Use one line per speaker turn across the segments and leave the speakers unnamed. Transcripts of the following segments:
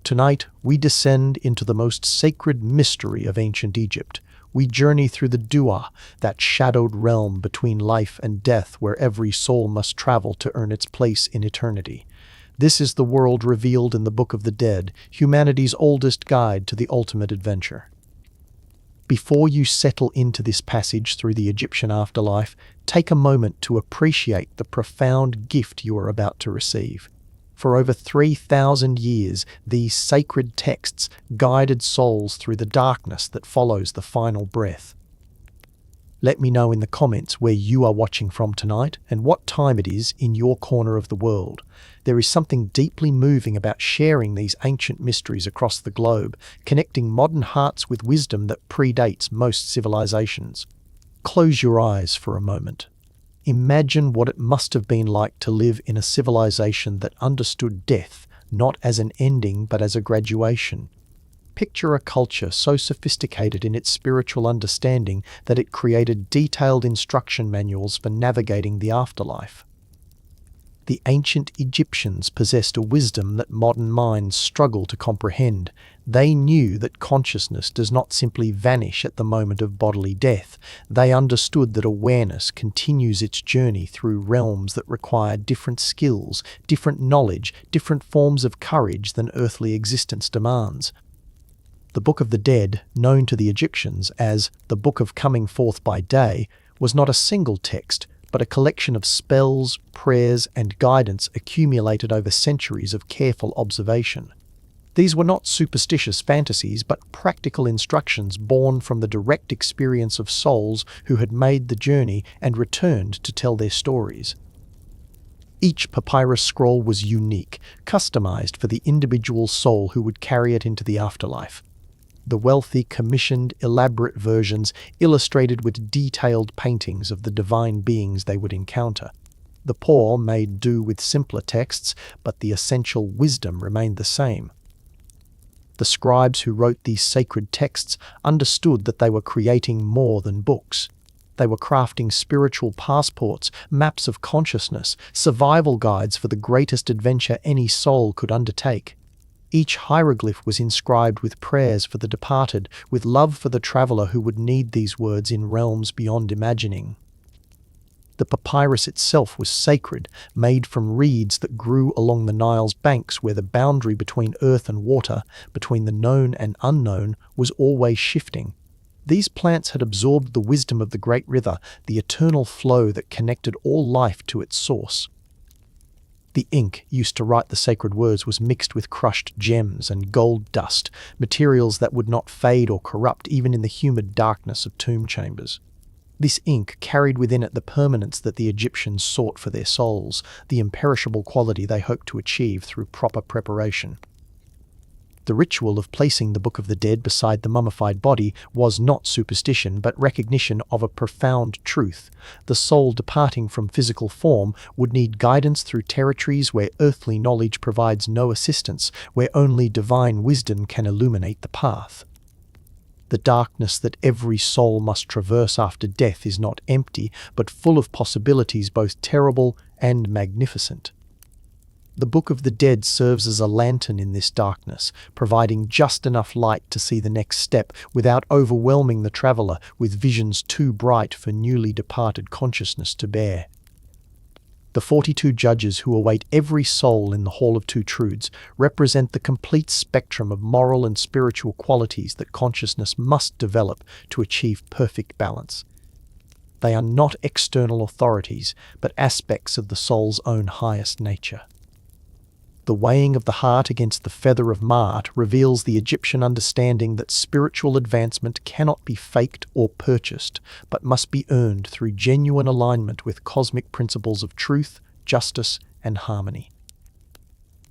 Tonight, we descend into the most sacred mystery of ancient Egypt. We journey through the Duat, that shadowed realm between life and death where every soul must travel to earn its place in eternity. This is the world revealed in the Book of the Dead, humanity's oldest guide to the ultimate adventure. Before you settle into this passage through the Egyptian afterlife, take a moment to appreciate the profound gift you are about to receive. For over 3,000 years, these sacred texts guided souls through the darkness that follows the final breath. Let me know in the comments where you are watching from tonight and what time it is in your corner of the world. There is something deeply moving about sharing these ancient mysteries across the globe, connecting modern hearts with wisdom that predates most civilizations. Close your eyes for a moment. Imagine what it must have been like to live in a civilization that understood death not as an ending but as a graduation. Picture a culture so sophisticated in its spiritual understanding that it created detailed instruction manuals for navigating the afterlife. The ancient Egyptians possessed a wisdom that modern minds struggle to comprehend. They knew that consciousness does not simply vanish at the moment of bodily death. They understood that awareness continues its journey through realms that require different skills, different knowledge, different forms of courage than earthly existence demands. The Book of the Dead, known to the Egyptians as the Book of Coming Forth by Day, was not a single text, but a collection of spells, prayers, and guidance accumulated over centuries of careful observation. These were not superstitious fantasies, but practical instructions born from the direct experience of souls who had made the journey and returned to tell their stories. Each papyrus scroll was unique, customized for the individual soul who would carry it into the afterlife. The wealthy, commissioned, elaborate versions illustrated with detailed paintings of the divine beings they would encounter. The poor made do with simpler texts, but the essential wisdom remained the same. The scribes who wrote these sacred texts understood that they were creating more than books. They were crafting spiritual passports, maps of consciousness, survival guides for the greatest adventure any soul could undertake. Each hieroglyph was inscribed with prayers for the departed, with love for the traveler who would need these words in realms beyond imagining. The papyrus itself was sacred, made from reeds that grew along the Nile's banks where the boundary between earth and water, between the known and unknown, was always shifting. These plants had absorbed the wisdom of the great river, the eternal flow that connected all life to its source. The ink used to write the sacred words was mixed with crushed gems and gold dust, materials that would not fade or corrupt even in the humid darkness of tomb chambers. This ink carried within it the permanence that the Egyptians sought for their souls, the imperishable quality they hoped to achieve through proper preparation. The ritual of placing the Book of the Dead beside the mummified body was not superstition but recognition of a profound truth. The soul departing from physical form would need guidance through territories where earthly knowledge provides no assistance, where only divine wisdom can illuminate the path. The darkness that every soul must traverse after death is not empty, but full of possibilities both terrible and magnificent. The Book of the Dead serves as a lantern in this darkness, providing just enough light to see the next step without overwhelming the traveler with visions too bright for newly departed consciousness to bear. The 42 judges who await every soul in the Hall of Two Truths represent the complete spectrum of moral and spiritual qualities that consciousness must develop to achieve perfect balance. They are not external authorities, but aspects of the soul's own highest nature. The weighing of the heart against the feather of Ma'at reveals the Egyptian understanding that spiritual advancement cannot be faked or purchased, but must be earned through genuine alignment with cosmic principles of truth, justice, and harmony.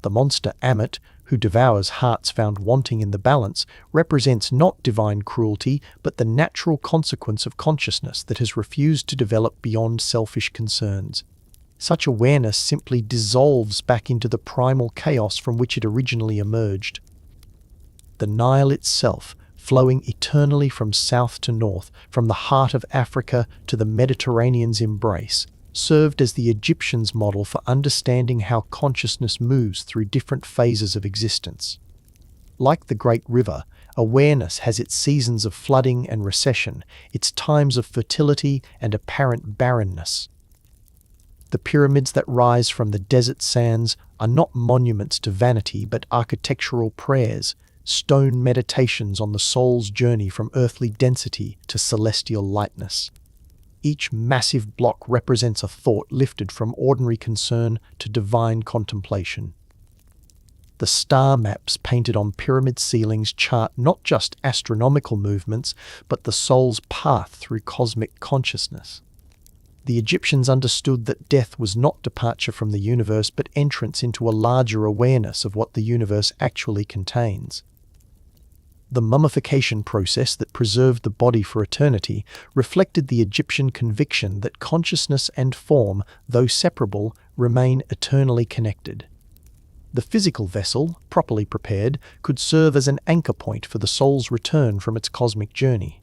The monster Ammit, who devours hearts found wanting in the balance, represents not divine cruelty, but the natural consequence of consciousness that has refused to develop beyond selfish concerns. Such awareness simply dissolves back into the primal chaos from which it originally emerged. The Nile itself, flowing eternally from south to north, from the heart of Africa to the Mediterranean's embrace, served as the Egyptians' model for understanding how consciousness moves through different phases of existence. Like the great river, awareness has its seasons of flooding and recession, its times of fertility and apparent barrenness. The pyramids that rise from the desert sands are not monuments to vanity but architectural prayers, stone meditations on the soul's journey from earthly density to celestial lightness. Each massive block represents a thought lifted from ordinary concern to divine contemplation. The star maps painted on pyramid ceilings chart not just astronomical movements, but the soul's path through cosmic consciousness. The Egyptians understood that death was not departure from the universe, but entrance into a larger awareness of what the universe actually contains. The mummification process that preserved the body for eternity reflected the Egyptian conviction that consciousness and form, though separable, remain eternally connected. The physical vessel, properly prepared, could serve as an anchor point for the soul's return from its cosmic journey.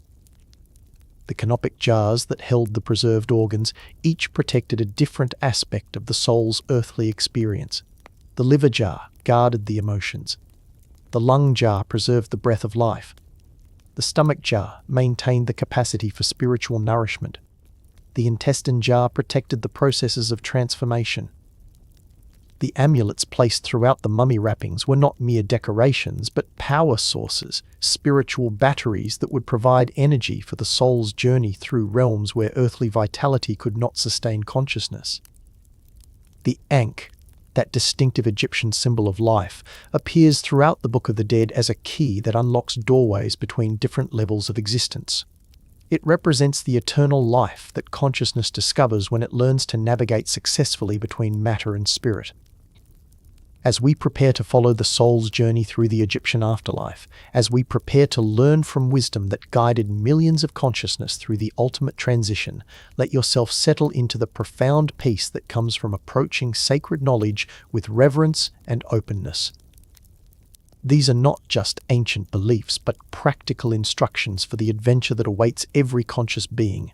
The canopic jars that held the preserved organs each protected a different aspect of the soul's earthly experience. The liver jar guarded the emotions. The lung jar preserved the breath of life. The stomach jar maintained the capacity for spiritual nourishment. The intestine jar protected the processes of transformation. The amulets placed throughout the mummy wrappings were not mere decorations, but power sources, spiritual batteries that would provide energy for the soul's journey through realms where earthly vitality could not sustain consciousness. The Ankh, that distinctive Egyptian symbol of life, appears throughout the Book of the Dead as a key that unlocks doorways between different levels of existence. It represents the eternal life that consciousness discovers when it learns to navigate successfully between matter and spirit. As we prepare to follow the soul's journey through the Egyptian afterlife, as we prepare to learn from wisdom that guided millions of consciousness through the ultimate transition, let yourself settle into the profound peace that comes from approaching sacred knowledge with reverence and openness. These are not just ancient beliefs, but practical instructions for the adventure that awaits every conscious being.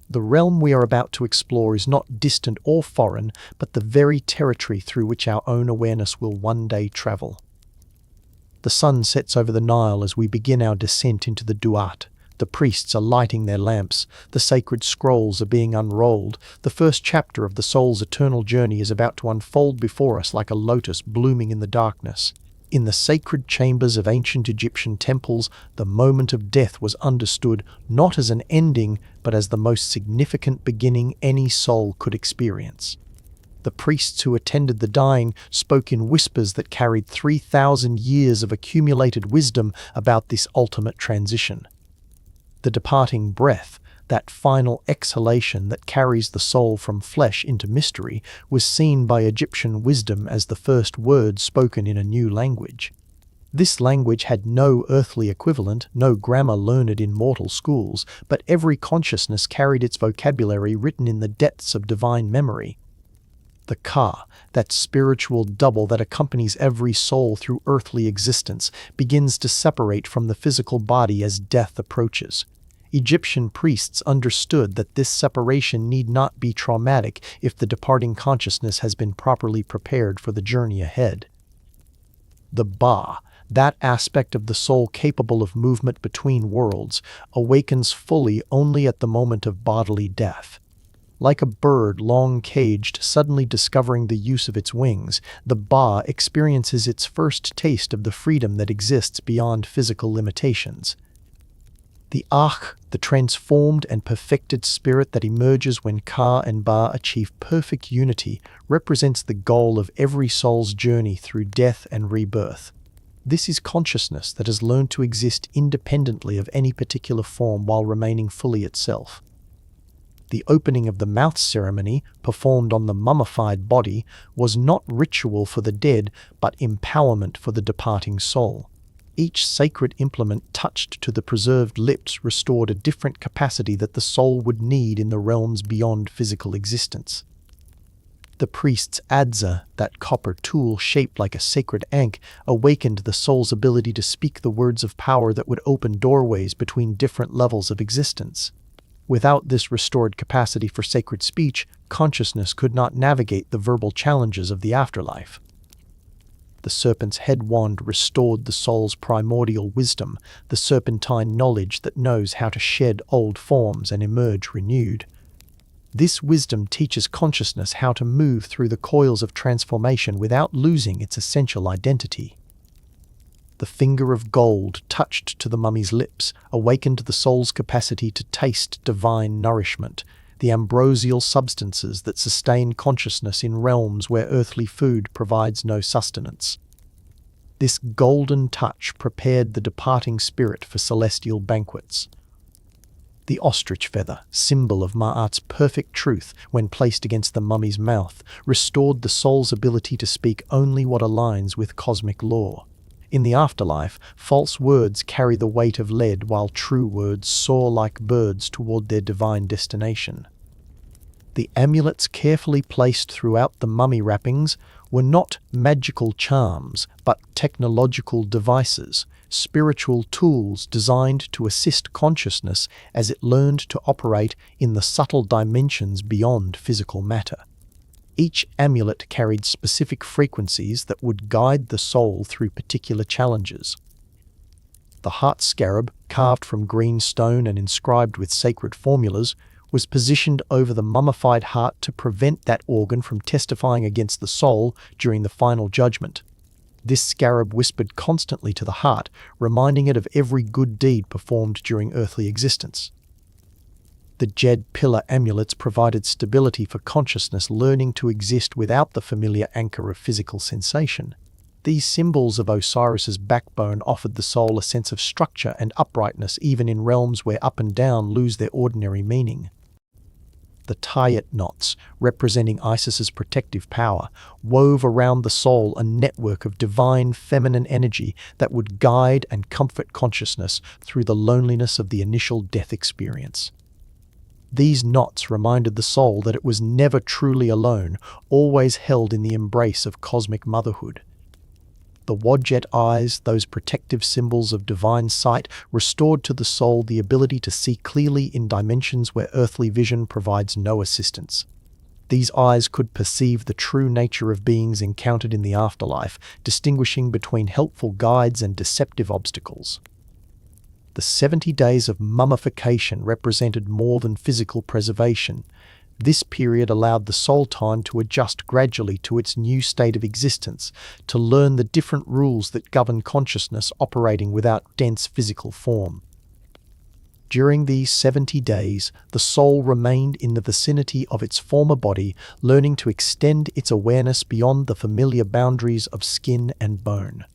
The realm we are about to explore is not distant or foreign, but the very territory through which our own awareness will one day travel. The sun sets over the Nile as we begin our descent into the Duat. The priests are lighting their lamps, the sacred scrolls are being unrolled, the first chapter of the soul's eternal journey is about to unfold before us like a lotus blooming in the darkness. In the sacred chambers of ancient Egyptian temples, the moment of death was understood not as an ending, but as the most significant beginning any soul could experience. The priests who attended the dying spoke in whispers that carried 3,000 years of accumulated wisdom about this ultimate transition. The departing breath, that final exhalation that carries the soul from flesh into mystery, was seen by Egyptian wisdom as the first word spoken in a new language. This language had no earthly equivalent, no grammar learned in mortal schools, but every consciousness carried its vocabulary written in the depths of divine memory. The Ka, that spiritual double that accompanies every soul through earthly existence, begins to separate from the physical body as death approaches. Egyptian priests understood that this separation need not be traumatic if the departing consciousness has been properly prepared for the journey ahead. The Ba, that aspect of the soul capable of movement between worlds, awakens fully only at the moment of bodily death. Like a bird long caged suddenly discovering the use of its wings, the Ba experiences its first taste of the freedom that exists beyond physical limitations. The Akh, the transformed and perfected spirit that emerges when Ka and Ba achieve perfect unity, represents the goal of every soul's journey through death and rebirth. This is consciousness that has learned to exist independently of any particular form while remaining fully itself. The opening of the mouth ceremony, performed on the mummified body, was not ritual for the dead, but empowerment for the departing soul. Each sacred implement touched to the preserved lips restored a different capacity that the soul would need in the realms beyond physical existence. The priest's adza, that copper tool shaped like a sacred ankh, awakened the soul's ability to speak the words of power that would open doorways between different levels of existence. Without this restored capacity for sacred speech, consciousness could not navigate the verbal challenges of the afterlife. The serpent's head wand restored the soul's primordial wisdom, the serpentine knowledge that knows how to shed old forms and emerge renewed. This wisdom teaches consciousness how to move through the coils of transformation without losing its essential identity. The finger of gold touched to the mummy's lips awakened the soul's capacity to taste divine nourishment, the ambrosial substances that sustain consciousness in realms where earthly food provides no sustenance. This golden touch prepared the departing spirit for celestial banquets. The ostrich feather, symbol of Ma'at's perfect truth when placed against the mummy's mouth, restored the soul's ability to speak only what aligns with cosmic law. In the afterlife, false words carry the weight of lead while true words soar like birds toward their divine destination. The amulets carefully placed throughout the mummy wrappings were not magical charms, but technological devices, spiritual tools designed to assist consciousness as it learned to operate in the subtle dimensions beyond physical matter. Each amulet carried specific frequencies that would guide the soul through particular challenges. The heart scarab, carved from green stone and inscribed with sacred formulas, was positioned over the mummified heart to prevent that organ from testifying against the soul during the final judgment. This scarab whispered constantly to the heart, reminding it of every good deed performed during earthly existence. The jed pillar amulets provided stability for consciousness learning to exist without the familiar anchor of physical sensation. These symbols of Osiris's backbone offered the soul a sense of structure and uprightness even in realms where up and down lose their ordinary meaning. The Tayat knots, representing Isis's protective power, wove around the soul a network of divine feminine energy that would guide and comfort consciousness through the loneliness of the initial death experience. These knots reminded the soul that it was never truly alone, always held in the embrace of cosmic motherhood. The Wadjet eyes, those protective symbols of divine sight, restored to the soul the ability to see clearly in dimensions where earthly vision provides no assistance. These eyes could perceive the true nature of beings encountered in the afterlife, distinguishing between helpful guides and deceptive obstacles. The 70 days of mummification represented more than physical preservation. This period allowed the soul time to adjust gradually to its new state of existence, to learn the different rules that govern consciousness operating without dense physical form. During these 70 days, the soul remained in the vicinity of its former body, learning to extend its awareness beyond the familiar boundaries of skin and bone.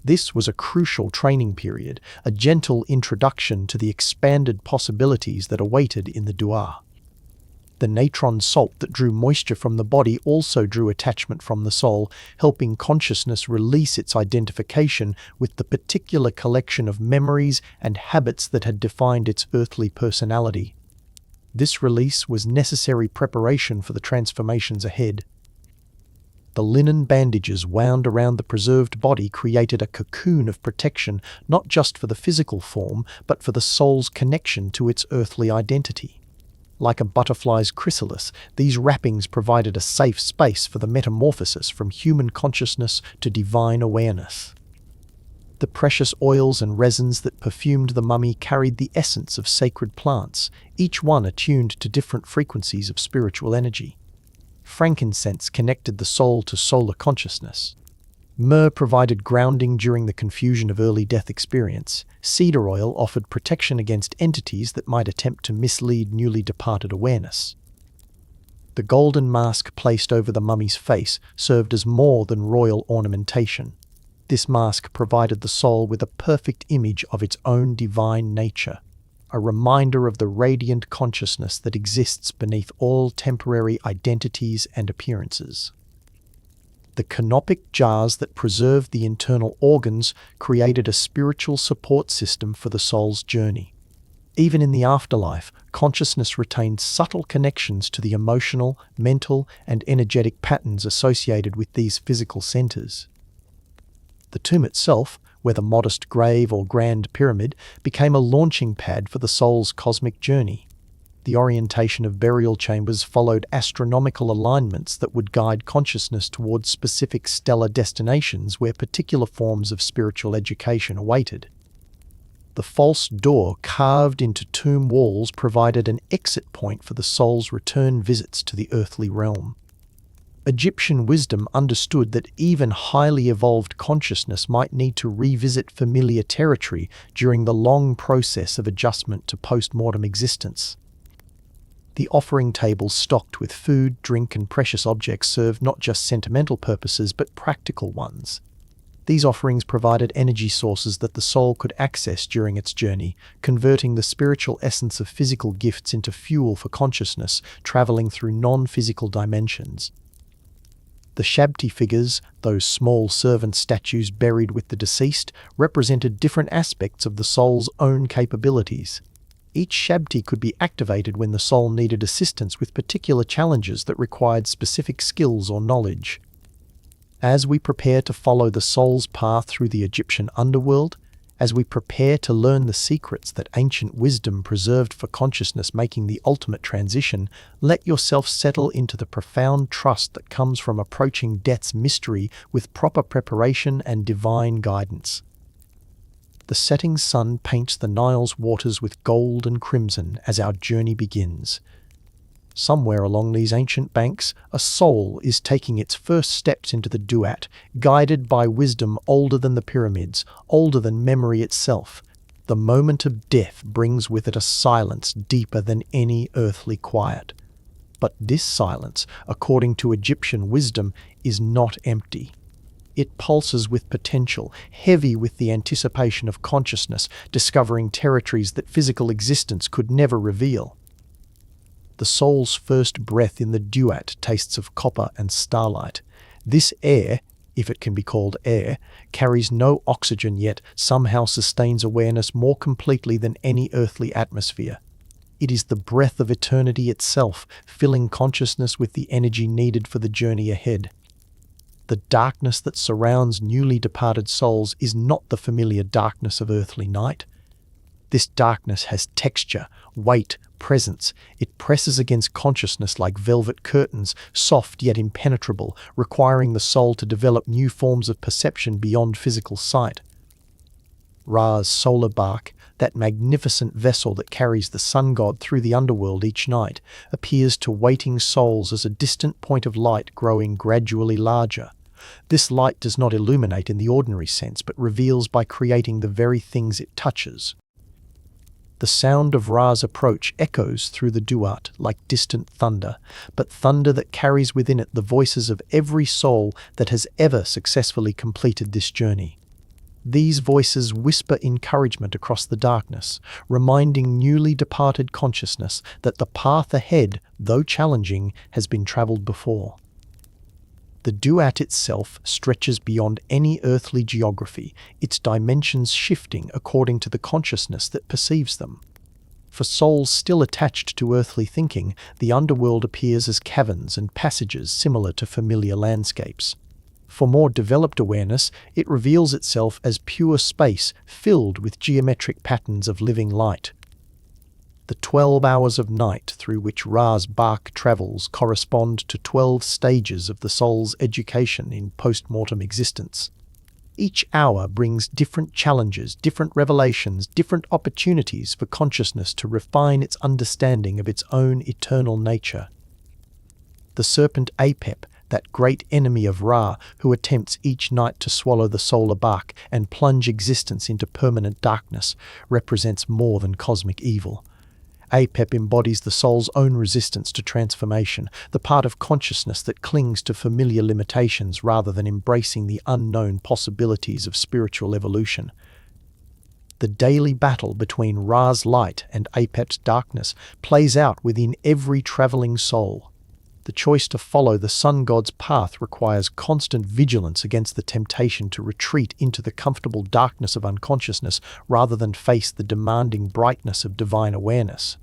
This was a crucial training period, a gentle introduction to the expanded possibilities that awaited in the Duat. The natron salt that drew moisture from the body also drew attachment from the soul, helping consciousness release its identification with the particular collection of memories and habits that had defined its earthly personality. This release was necessary preparation for the transformations ahead. The linen bandages wound around the preserved body created a cocoon of protection not just for the physical form, but for the soul's connection to its earthly identity. Like a butterfly's chrysalis, these wrappings provided a safe space for the metamorphosis from human consciousness to divine awareness. The precious oils and resins that perfumed the mummy carried the essence of sacred plants, each one attuned to different frequencies of spiritual energy. Frankincense connected the soul to solar consciousness. Myrrh provided grounding during the confusion of early death experience. Cedar oil offered protection against entities that might attempt to mislead newly departed awareness. The golden mask placed over the mummy's face served as more than royal ornamentation. This mask provided the soul with a perfect image of its own divine nature, a reminder of the radiant consciousness that exists beneath all temporary identities and appearances. The canopic jars that preserved the internal organs created a spiritual support system for the soul's journey. Even in the afterlife, consciousness retained subtle connections to the emotional, mental, and energetic patterns associated with these physical centers. The tomb itself, whether modest grave or grand pyramid, became a launching pad for the soul's cosmic journey. The orientation of burial chambers followed astronomical alignments that would guide consciousness towards specific stellar destinations where particular forms of spiritual education awaited. The false door carved into tomb walls provided an exit point for the soul's return visits to the earthly realm. Egyptian wisdom understood that even highly evolved consciousness might need to revisit familiar territory during the long process of adjustment to post-mortem existence. The offering tables stocked with food, drink, and precious objects served not just sentimental purposes but practical ones. These offerings provided energy sources that the soul could access during its journey, converting the spiritual essence of physical gifts into fuel for consciousness, traveling through non-physical dimensions. The Shabti figures, those small servant statues buried with the deceased, represented different aspects of the soul's own capabilities. Each Shabti could be activated when the soul needed assistance with particular challenges that required specific skills or knowledge. As we prepare to follow the soul's path through the Egyptian underworld, as we prepare to learn the secrets that ancient wisdom preserved for consciousness making the ultimate transition, let yourself settle into the profound trust that comes from approaching death's mystery with proper preparation and divine guidance. The setting sun paints the Nile's waters with gold and crimson as our journey begins. Somewhere along these ancient banks, a soul is taking its first steps into the Duat, guided by wisdom older than the pyramids, older than memory itself. The moment of death brings with it a silence deeper than any earthly quiet. But this silence, according to Egyptian wisdom, is not empty. It pulses with potential, heavy with the anticipation of consciousness, discovering territories that physical existence could never reveal. The soul's first breath in the Duat tastes of copper and starlight. This air, if it can be called air, carries no oxygen yet somehow sustains awareness more completely than any earthly atmosphere. It is the breath of eternity itself, filling consciousness with the energy needed for the journey ahead. The darkness that surrounds newly departed souls is not the familiar darkness of earthly night. This darkness has texture, weight, presence. It presses against consciousness like velvet curtains, soft yet impenetrable, requiring the soul to develop new forms of perception beyond physical sight. Ra's solar bark, that magnificent vessel that carries the sun god through the underworld each night, appears to waiting souls as a distant point of light growing gradually larger. This light does not illuminate in the ordinary sense, but reveals by creating the very things it touches. The sound of Ra's approach echoes through the Duat like distant thunder, but thunder that carries within it the voices of every soul that has ever successfully completed this journey. These voices whisper encouragement across the darkness, reminding newly departed consciousness that the path ahead, though challenging, has been traveled before. The Duat itself stretches beyond any earthly geography, its dimensions shifting according to the consciousness that perceives them. For souls still attached to earthly thinking, the underworld appears as caverns and passages similar to familiar landscapes. For more developed awareness, it reveals itself as pure space filled with geometric patterns of living light. The 12 hours of night through which Ra's bark travels correspond to 12 stages of the soul's education in post-mortem existence. Each hour brings different challenges, different revelations, different opportunities for consciousness to refine its understanding of its own eternal nature. The serpent Apep, that great enemy of Ra, who attempts each night to swallow the solar bark and plunge existence into permanent darkness, represents more than cosmic evil. Apep embodies the soul's own resistance to transformation, the part of consciousness that clings to familiar limitations rather than embracing the unknown possibilities of spiritual evolution. The daily battle between Ra's light and Apep's darkness plays out within every traveling soul. The choice to follow the sun god's path requires constant vigilance against the temptation to retreat into the comfortable darkness of unconsciousness rather than face the demanding brightness of divine awareness.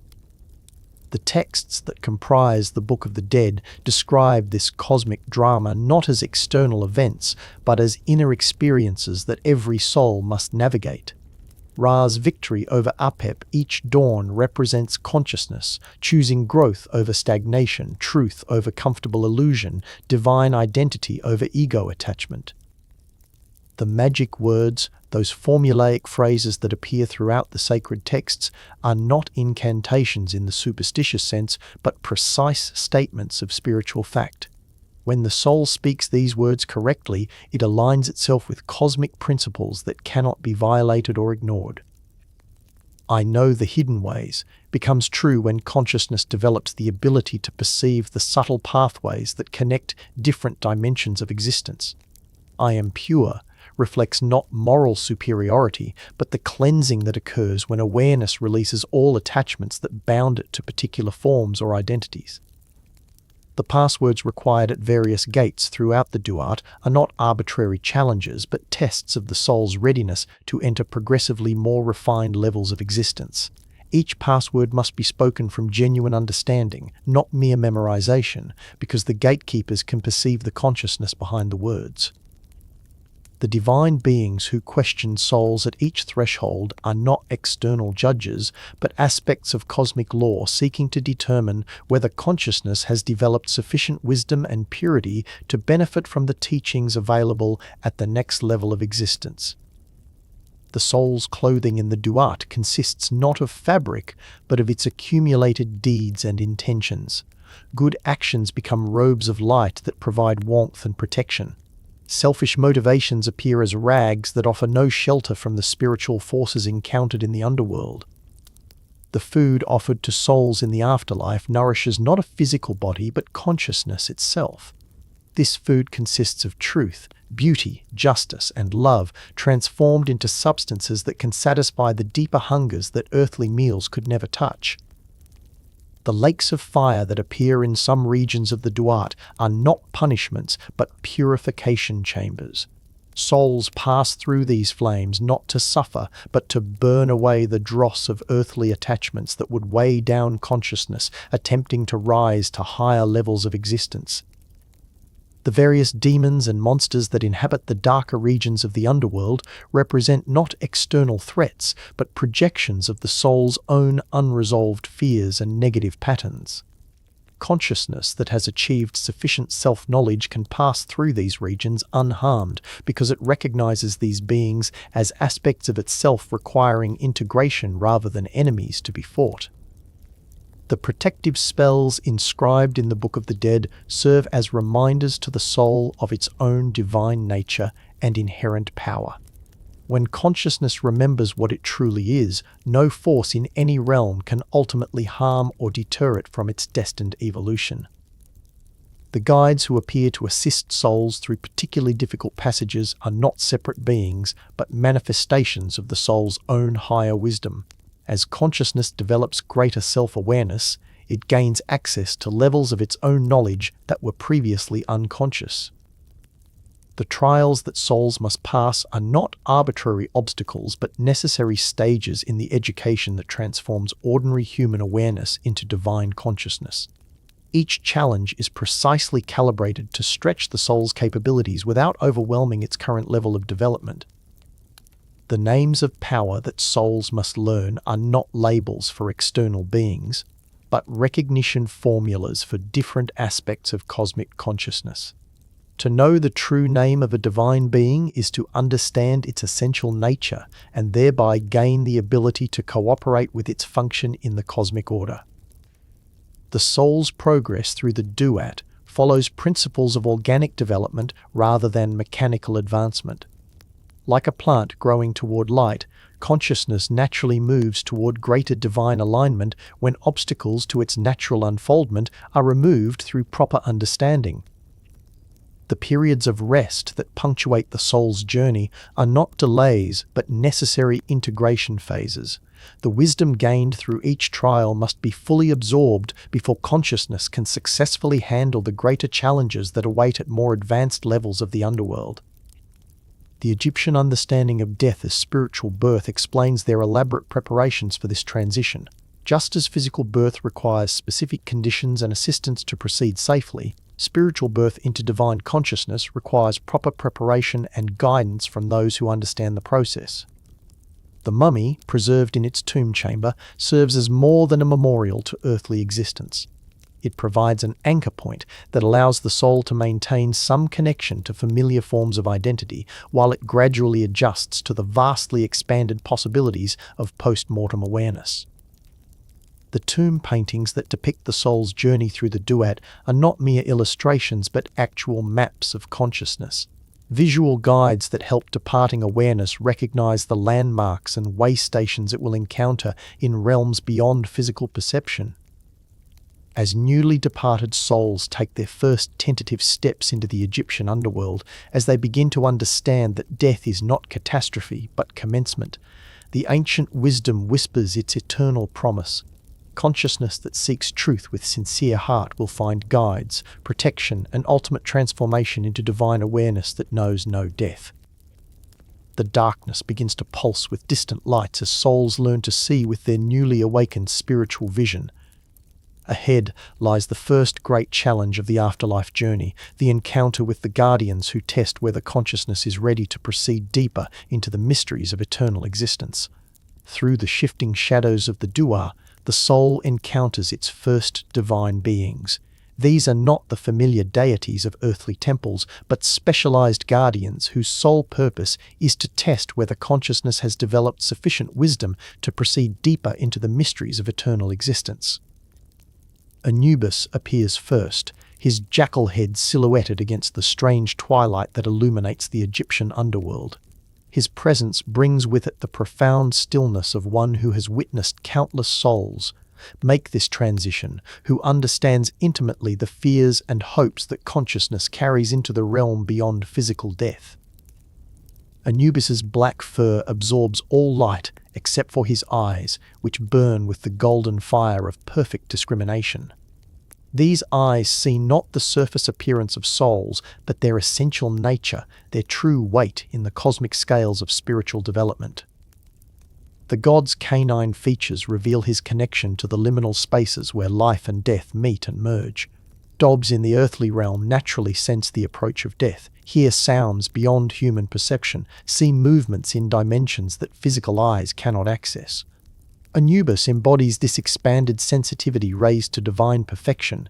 The texts that comprise the Book of the Dead describe this cosmic drama not as external events, but as inner experiences that every soul must navigate. Ra's victory over Apep each dawn represents consciousness, choosing growth over stagnation, truth over comfortable illusion, divine identity over ego attachment. The magic words, those formulaic phrases that appear throughout the sacred texts, are not incantations in the superstitious sense, but precise statements of spiritual fact. When the soul speaks these words correctly, it aligns itself with cosmic principles that cannot be violated or ignored. "I know the hidden ways" becomes true when consciousness develops the ability to perceive the subtle pathways that connect different dimensions of existence. "I am pure" reflects not moral superiority, but the cleansing that occurs when awareness releases all attachments that bound it to particular forms or identities. The passwords required at various gates throughout the Duat are not arbitrary challenges, but tests of the soul's readiness to enter progressively more refined levels of existence. Each password must be spoken from genuine understanding, not mere memorization, because the gatekeepers can perceive the consciousness behind the words. The divine beings who question souls at each threshold are not external judges, but aspects of cosmic law seeking to determine whether consciousness has developed sufficient wisdom and purity to benefit from the teachings available at the next level of existence. The soul's clothing in the Duat consists not of fabric, but of its accumulated deeds and intentions. Good actions become robes of light that provide warmth and protection. Selfish motivations appear as rags that offer no shelter from the spiritual forces encountered in the underworld. The food offered to souls in the afterlife nourishes not a physical body but consciousness itself. This food consists of truth, beauty, justice, and love, transformed into substances that can satisfy the deeper hungers that earthly meals could never touch. The lakes of fire that appear in some regions of the Duat are not punishments, but purification chambers. Souls pass through these flames not to suffer, but to burn away the dross of earthly attachments that would weigh down consciousness, attempting to rise to higher levels of existence. The various demons and monsters that inhabit the darker regions of the underworld represent not external threats, but projections of the soul's own unresolved fears and negative patterns. Consciousness that has achieved sufficient self-knowledge can pass through these regions unharmed because it recognizes these beings as aspects of itself requiring integration rather than enemies to be fought. The protective spells inscribed in the Book of the Dead serve as reminders to the soul of its own divine nature and inherent power. When consciousness remembers what it truly is, no force in any realm can ultimately harm or deter it from its destined evolution. The guides who appear to assist souls through particularly difficult passages are not separate beings, but manifestations of the soul's own higher wisdom. As consciousness develops greater self-awareness, it gains access to levels of its own knowledge that were previously unconscious. The trials that souls must pass are not arbitrary obstacles but necessary stages in the education that transforms ordinary human awareness into divine consciousness. Each challenge is precisely calibrated to stretch the soul's capabilities without overwhelming its current level of development. The names of power that souls must learn are not labels for external beings, but recognition formulas for different aspects of cosmic consciousness. To know the true name of a divine being is to understand its essential nature and thereby gain the ability to cooperate with its function in the cosmic order. The soul's progress through the Duat follows principles of organic development rather than mechanical advancement. Like a plant growing toward light, consciousness naturally moves toward greater divine alignment when obstacles to its natural unfoldment are removed through proper understanding. The periods of rest that punctuate the soul's journey are not delays but necessary integration phases. The wisdom gained through each trial must be fully absorbed before consciousness can successfully handle the greater challenges that await at more advanced levels of the underworld. The Egyptian understanding of death as spiritual birth explains their elaborate preparations for this transition. Just as physical birth requires specific conditions and assistance to proceed safely, spiritual birth into divine consciousness requires proper preparation and guidance from those who understand the process. The mummy, preserved in its tomb chamber, serves as more than a memorial to earthly existence. It provides an anchor point that allows the soul to maintain some connection to familiar forms of identity while it gradually adjusts to the vastly expanded possibilities of post-mortem awareness. The tomb paintings that depict the soul's journey through the Duat are not mere illustrations but actual maps of consciousness. Visual guides that help departing awareness recognize the landmarks and way stations it will encounter in realms beyond physical perception. As newly departed souls take their first tentative steps into the Egyptian underworld, as they begin to understand that death is not catastrophe but commencement, the ancient wisdom whispers its eternal promise. Consciousness that seeks truth with sincere heart will find guides, protection, and ultimate transformation into divine awareness that knows no death. The darkness begins to pulse with distant lights as souls learn to see with their newly awakened spiritual vision. Ahead lies the first great challenge of the afterlife journey, the encounter with the guardians who test whether consciousness is ready to proceed deeper into the mysteries of eternal existence. Through the shifting shadows of the Duat, the soul encounters its first divine beings. These are not the familiar deities of earthly temples, but specialized guardians whose sole purpose is to test whether consciousness has developed sufficient wisdom to proceed deeper into the mysteries of eternal existence. Anubis appears first, his jackal head silhouetted against the strange twilight that illuminates the Egyptian underworld. His presence brings with it the profound stillness of one who has witnessed countless souls make this transition, who understands intimately the fears and hopes that consciousness carries into the realm beyond physical death. Anubis's black fur absorbs all light except for his eyes, which burn with the golden fire of perfect discrimination. These eyes see not the surface appearance of souls, but their essential nature, their true weight in the cosmic scales of spiritual development. The god's canine features reveal his connection to the liminal spaces where life and death meet and merge. Dogs in the earthly realm naturally sense the approach of death, hear sounds beyond human perception, see movements in dimensions that physical eyes cannot access. Anubis embodies this expanded sensitivity raised to divine perfection.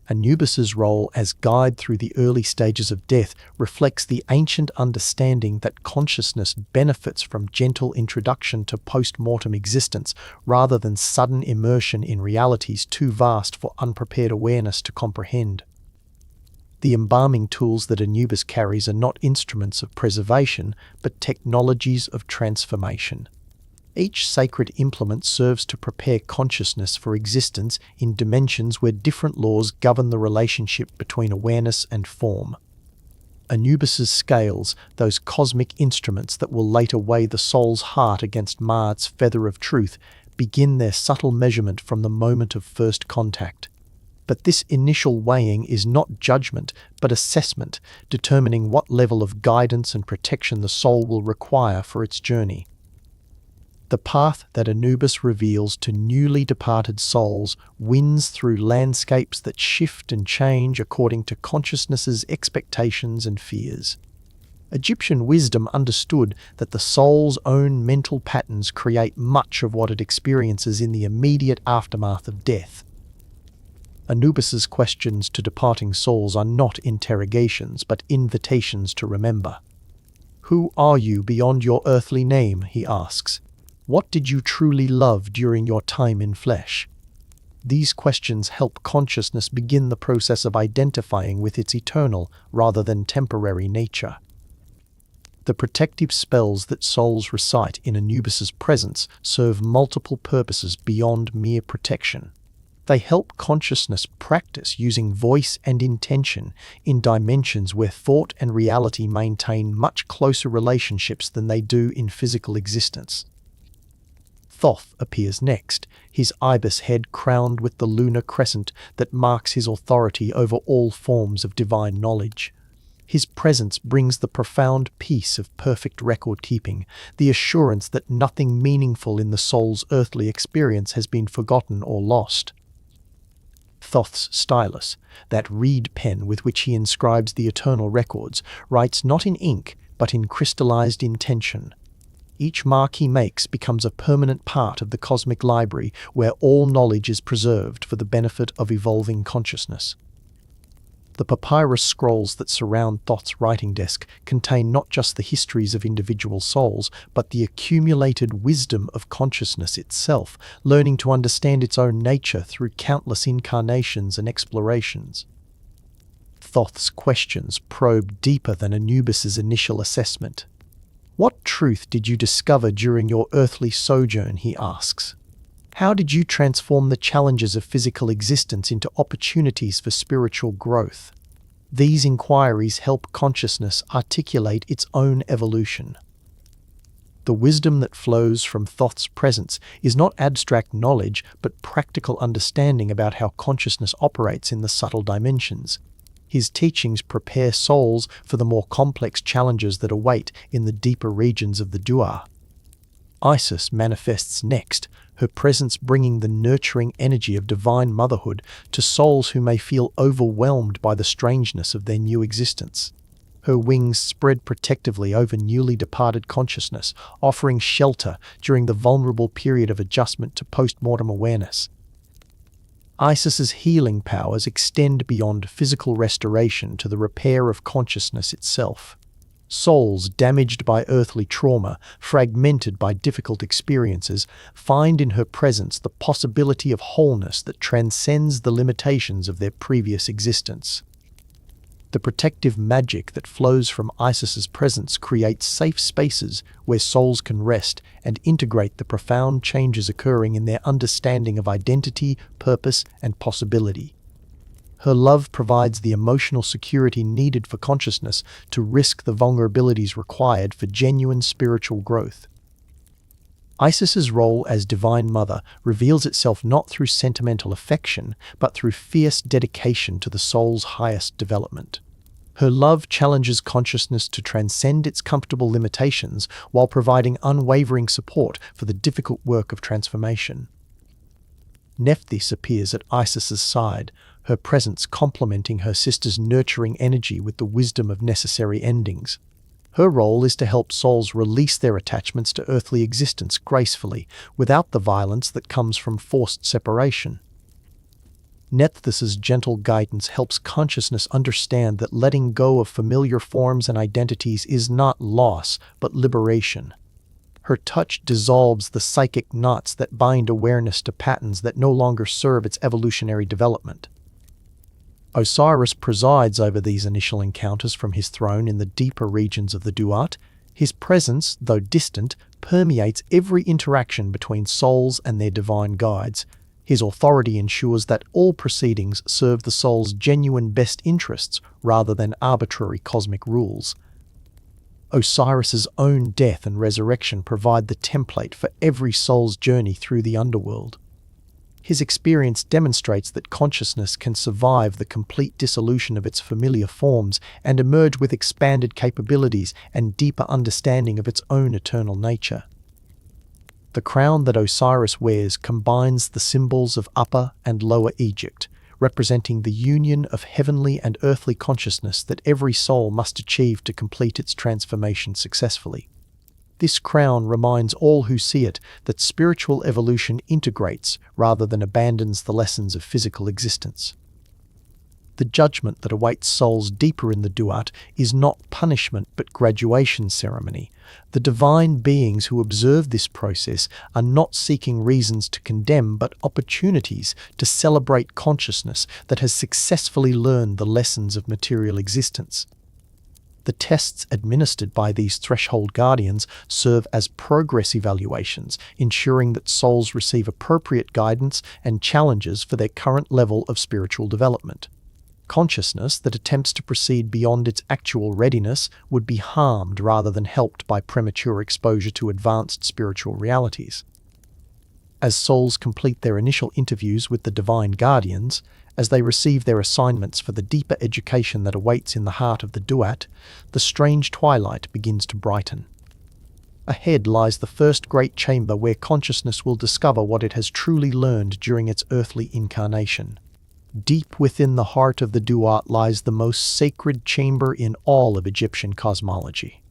Anubis's role as guide through the early stages of death reflects the ancient understanding that consciousness benefits from gentle introduction to post-mortem existence rather than sudden immersion in realities too vast for unprepared awareness to comprehend. The embalming tools that Anubis carries are not instruments of preservation, but technologies of transformation. Each sacred implement serves to prepare consciousness for existence in dimensions where different laws govern the relationship between awareness and form. Anubis's scales, those cosmic instruments that will later weigh the soul's heart against Ma'at's feather of truth, begin their subtle measurement from the moment of first contact. But this initial weighing is not judgment, but assessment, determining what level of guidance and protection the soul will require for its journey. The path that Anubis reveals to newly departed souls winds through landscapes that shift and change according to consciousness's expectations and fears. Egyptian wisdom understood that the soul's own mental patterns create much of what it experiences in the immediate aftermath of death. Anubis's questions to departing souls are not interrogations, but invitations to remember. "Who are you beyond your earthly name?" he asks. "What did you truly love during your time in flesh?" These questions help consciousness begin the process of identifying with its eternal rather than temporary nature. The protective spells that souls recite in Anubis's presence serve multiple purposes beyond mere protection. They help consciousness practice using voice and intention in dimensions where thought and reality maintain much closer relationships than they do in physical existence. Thoth appears next, his ibis head crowned with the lunar crescent that marks his authority over all forms of divine knowledge. His presence brings the profound peace of perfect record-keeping, the assurance that nothing meaningful in the soul's earthly experience has been forgotten or lost. Thoth's stylus, that reed pen with which he inscribes the eternal records, writes not in ink, but in crystallized intention. Each mark he makes becomes a permanent part of the cosmic library where all knowledge is preserved for the benefit of evolving consciousness. The papyrus scrolls that surround Thoth's writing desk contain not just the histories of individual souls, but the accumulated wisdom of consciousness itself, learning to understand its own nature through countless incarnations and explorations. Thoth's questions probe deeper than Anubis's initial assessment. "What truth did you discover during your earthly sojourn?" he asks. "How did you transform the challenges of physical existence into opportunities for spiritual growth?" These inquiries help consciousness articulate its own evolution. The wisdom that flows from Thoth's presence is not abstract knowledge, but practical understanding about how consciousness operates in the subtle dimensions. His teachings prepare souls for the more complex challenges that await in the deeper regions of the Duat. Isis manifests next, her presence bringing the nurturing energy of divine motherhood to souls who may feel overwhelmed by the strangeness of their new existence. Her wings spread protectively over newly departed consciousness, offering shelter during the vulnerable period of adjustment to post-mortem awareness. Isis's healing powers extend beyond physical restoration to the repair of consciousness itself. Souls damaged by earthly trauma, fragmented by difficult experiences, find in her presence the possibility of wholeness that transcends the limitations of their previous existence. The protective magic that flows from Isis's presence creates safe spaces where souls can rest and integrate the profound changes occurring in their understanding of identity, purpose, and possibility. Her love provides the emotional security needed for consciousness to risk the vulnerabilities required for genuine spiritual growth. Isis's role as Divine Mother reveals itself not through sentimental affection, but through fierce dedication to the soul's highest development. Her love challenges consciousness to transcend its comfortable limitations while providing unwavering support for the difficult work of transformation. Nephthys appears at Isis's side, her presence complementing her sister's nurturing energy with the wisdom of necessary endings. Her role is to help souls release their attachments to earthly existence gracefully, without the violence that comes from forced separation. Nephthys's gentle guidance helps consciousness understand that letting go of familiar forms and identities is not loss, but liberation. Her touch dissolves the psychic knots that bind awareness to patterns that no longer serve its evolutionary development. Osiris presides over these initial encounters from his throne in the deeper regions of the Duat. His presence, though distant, permeates every interaction between souls and their divine guides. His authority ensures that all proceedings serve the soul's genuine best interests rather than arbitrary cosmic rules. Osiris's own death and resurrection provide the template for every soul's journey through the underworld. His experience demonstrates that consciousness can survive the complete dissolution of its familiar forms and emerge with expanded capabilities and deeper understanding of its own eternal nature. The crown that Osiris wears combines the symbols of Upper and Lower Egypt, representing the union of heavenly and earthly consciousness that every soul must achieve to complete its transformation successfully. This crown reminds all who see it that spiritual evolution integrates rather than abandons the lessons of physical existence. The judgment that awaits souls deeper in the Duat is not punishment but graduation ceremony. The divine beings who observe this process are not seeking reasons to condemn but opportunities to celebrate consciousness that has successfully learned the lessons of material existence. The tests administered by these threshold guardians serve as progress evaluations, ensuring that souls receive appropriate guidance and challenges for their current level of spiritual development. Consciousness that attempts to proceed beyond its actual readiness would be harmed rather than helped by premature exposure to advanced spiritual realities. As souls complete their initial interviews with the divine guardians, as they receive their assignments for the deeper education that awaits in the heart of the Duat, the strange twilight begins to brighten. Ahead lies the first great chamber where consciousness will discover what it has truly learned during its earthly incarnation. Deep within the heart of the Duat lies the most sacred chamber in all of Egyptian cosmology.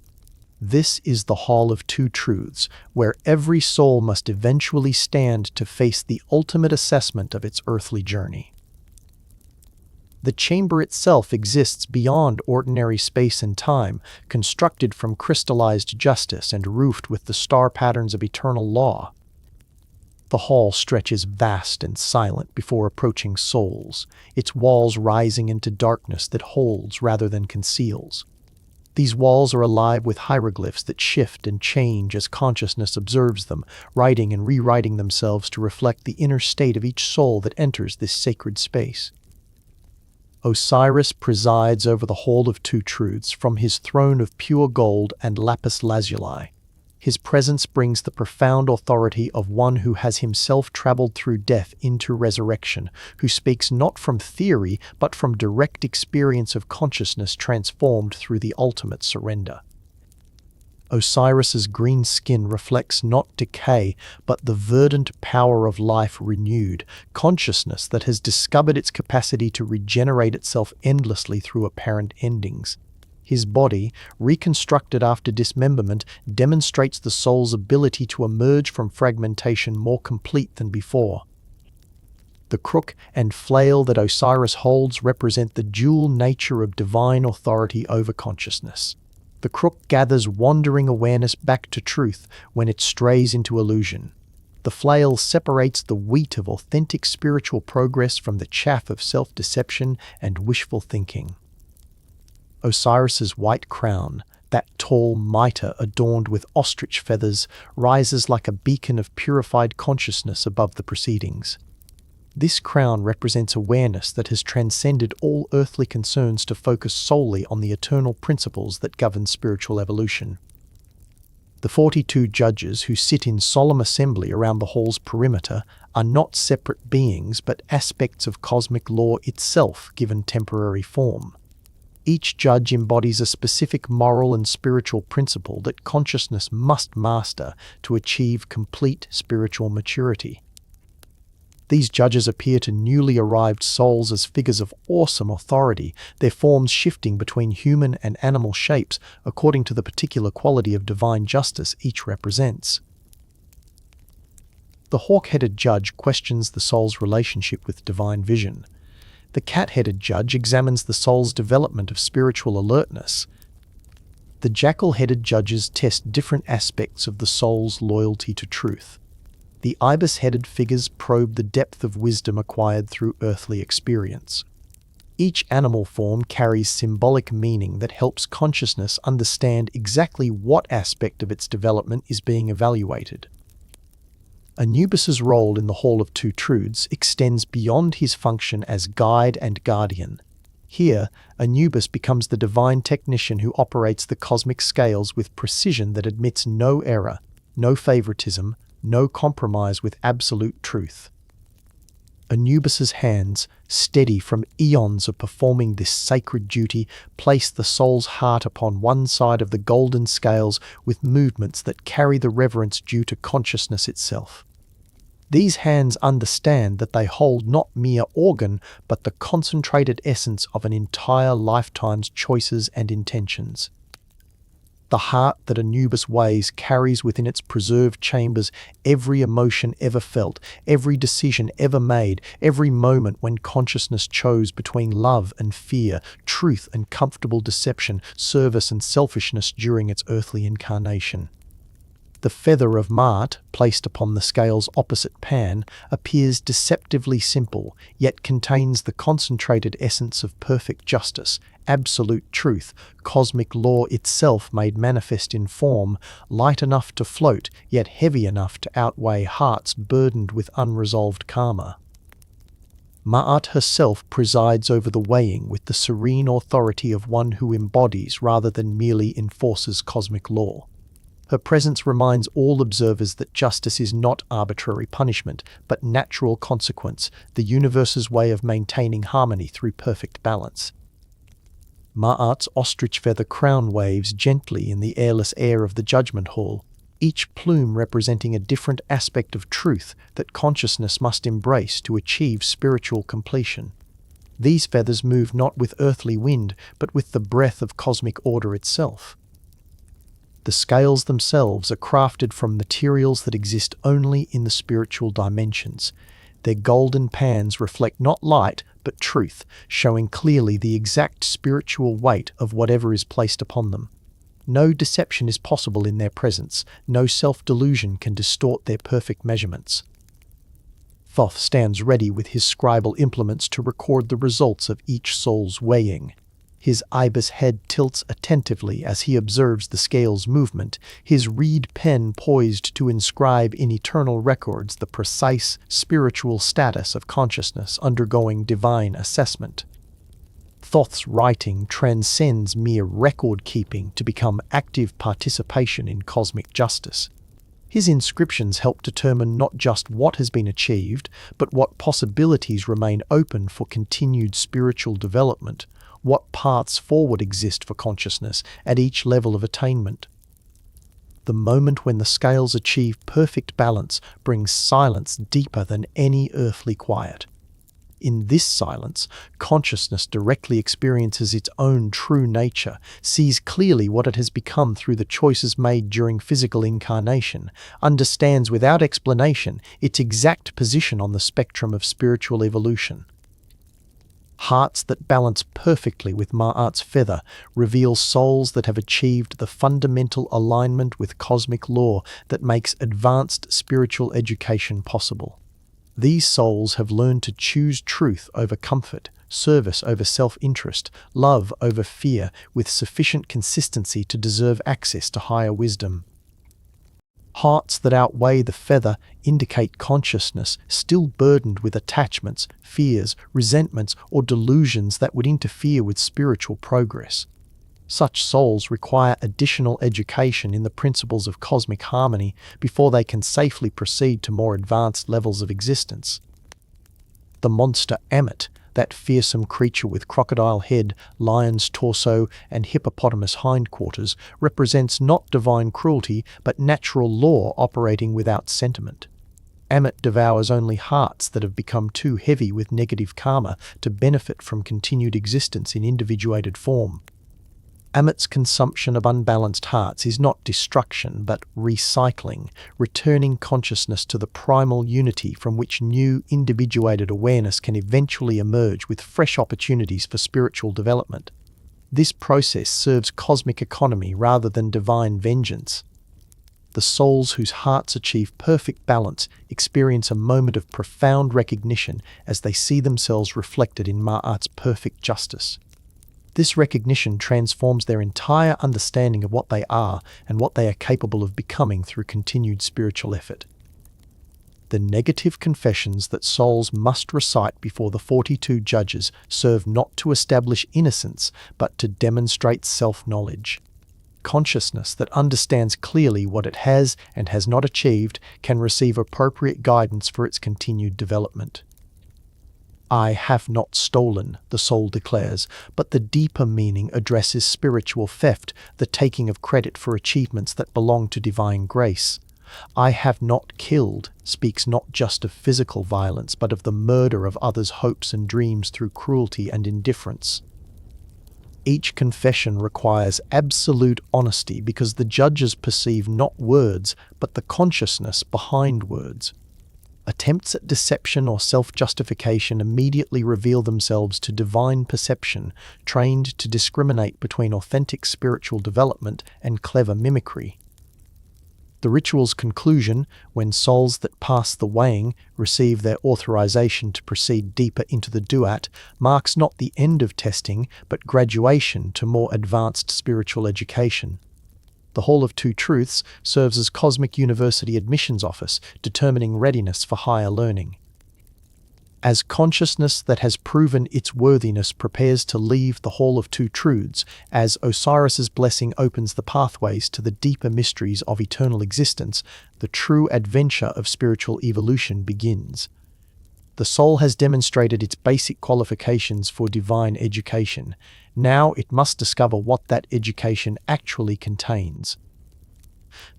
This is the Hall of Two Truths, where every soul must eventually stand to face the ultimate assessment of its earthly journey. The chamber itself exists beyond ordinary space and time, constructed from crystallized justice and roofed with the star patterns of eternal law. The hall stretches vast and silent before approaching souls, its walls rising into darkness that holds rather than conceals. These walls are alive with hieroglyphs that shift and change as consciousness observes them, writing and rewriting themselves to reflect the inner state of each soul that enters this sacred space. Osiris presides over the Hall of Two Truths from his throne of pure gold and lapis lazuli. His presence brings the profound authority of one who has himself traveled through death into resurrection, who speaks not from theory but from direct experience of consciousness transformed through the ultimate surrender. Osiris's green skin reflects not decay, but the verdant power of life renewed, consciousness that has discovered its capacity to regenerate itself endlessly through apparent endings. His body, reconstructed after dismemberment, demonstrates the soul's ability to emerge from fragmentation more complete than before. The crook and flail that Osiris holds represent the dual nature of divine authority over consciousness. The crook gathers wandering awareness back to truth when it strays into illusion. The flail separates the wheat of authentic spiritual progress from the chaff of self-deception and wishful thinking. Osiris's white crown, that tall mitre adorned with ostrich feathers, rises like a beacon of purified consciousness above the proceedings. This crown represents awareness that has transcended all earthly concerns to focus solely on the eternal principles that govern spiritual evolution. The 42 judges who sit in solemn assembly around the hall's perimeter are not separate beings but aspects of cosmic law itself given temporary form. Each judge embodies a specific moral and spiritual principle that consciousness must master to achieve complete spiritual maturity. These judges appear to newly arrived souls as figures of awesome authority, their forms shifting between human and animal shapes according to the particular quality of divine justice each represents. The hawk-headed judge questions the soul's relationship with divine vision. The cat-headed judge examines the soul's development of spiritual alertness. The jackal-headed judges test different aspects of the soul's loyalty to truth. The ibis-headed figures probe the depth of wisdom acquired through earthly experience. Each animal form carries symbolic meaning that helps consciousness understand exactly what aspect of its development is being evaluated. Anubis's role in the Hall of Two Truths extends beyond his function as guide and guardian. Here, Anubis becomes the divine technician who operates the cosmic scales with precision that admits no error, no favoritism, no compromise with absolute truth. Anubis's hands, steady from eons of performing this sacred duty, place the soul's heart upon one side of the golden scales with movements that carry the reverence due to consciousness itself. These hands understand that they hold not mere organ, but the concentrated essence of an entire lifetime's choices and intentions. The heart that Anubis weighs carries within its preserved chambers every emotion ever felt, every decision ever made, every moment when consciousness chose between love and fear, truth and comfortable deception, service and selfishness during its earthly incarnation. The feather of Ma'at, placed upon the scales opposite Pan, appears deceptively simple, yet contains the concentrated essence of perfect justice, absolute truth, cosmic law itself made manifest in form, light enough to float, yet heavy enough to outweigh hearts burdened with unresolved karma. Ma'at herself presides over the weighing with the serene authority of one who embodies rather than merely enforces cosmic law. Her presence reminds all observers that justice is not arbitrary punishment, but natural consequence, the universe's way of maintaining harmony through perfect balance. Ma'at's ostrich feather crown waves gently in the airless air of the judgment hall, each plume representing a different aspect of truth that consciousness must embrace to achieve spiritual completion. These feathers move not with earthly wind, but with the breath of cosmic order itself. The scales themselves are crafted from materials that exist only in the spiritual dimensions. Their golden pans reflect not light, but truth, showing clearly the exact spiritual weight of whatever is placed upon them. No deception is possible in their presence, no self-delusion can distort their perfect measurements. Thoth stands ready with his scribal implements to record the results of each soul's weighing. His ibis head tilts attentively as he observes the scale's movement, his reed pen poised to inscribe in eternal records the precise spiritual status of consciousness undergoing divine assessment. Thoth's writing transcends mere record-keeping to become active participation in cosmic justice. His inscriptions help determine not just what has been achieved, but what possibilities remain open for continued spiritual development, what paths forward exist for consciousness at each level of attainment. The moment when the scales achieve perfect balance brings silence deeper than any earthly quiet. In this silence, consciousness directly experiences its own true nature, sees clearly what it has become through the choices made during physical incarnation, understands without explanation its exact position on the spectrum of spiritual evolution. Hearts that balance perfectly with Ma'at's feather reveal souls that have achieved the fundamental alignment with cosmic law that makes advanced spiritual education possible. These souls have learned to choose truth over comfort, service over self-interest, love over fear, with sufficient consistency to deserve access to higher wisdom. Hearts that outweigh the feather indicate consciousness still burdened with attachments, fears, resentments, or delusions that would interfere with spiritual progress. Such souls require additional education in the principles of cosmic harmony before they can safely proceed to more advanced levels of existence. The monster Ammit, that fearsome creature with crocodile head, lion's torso, and hippopotamus hindquarters, represents not divine cruelty but natural law operating without sentiment. Ammit devours only hearts that have become too heavy with negative karma to benefit from continued existence in individuated form. Ammit's consumption of unbalanced hearts is not destruction but recycling, returning consciousness to the primal unity from which new individuated awareness can eventually emerge with fresh opportunities for spiritual development. This process serves cosmic economy rather than divine vengeance. The souls whose hearts achieve perfect balance experience a moment of profound recognition as they see themselves reflected in Ma'at's perfect justice. This recognition transforms their entire understanding of what they are and what they are capable of becoming through continued spiritual effort. The negative confessions that souls must recite before the 42 judges serve not to establish innocence, but to demonstrate self-knowledge. Consciousness that understands clearly what it has and has not achieved can receive appropriate guidance for its continued development. I have not stolen, the soul declares, but the deeper meaning addresses spiritual theft, the taking of credit for achievements that belong to divine grace. I have not killed speaks not just of physical violence, but of the murder of others' hopes and dreams through cruelty and indifference. Each confession requires absolute honesty because the judges perceive not words, but the consciousness behind words. Attempts at deception or self-justification immediately reveal themselves to divine perception, trained to discriminate between authentic spiritual development and clever mimicry. The ritual's conclusion, when souls that pass the weighing receive their authorization to proceed deeper into the Duat, marks not the end of testing, but graduation to more advanced spiritual education. The Hall of Two Truths serves as Cosmic University admissions office, determining readiness for higher learning. As consciousness that has proven its worthiness prepares to leave the Hall of Two Truths, as Osiris's blessing opens the pathways to the deeper mysteries of eternal existence, the true adventure of spiritual evolution begins. The soul has demonstrated its basic qualifications for divine education. Now it must discover what that education actually contains.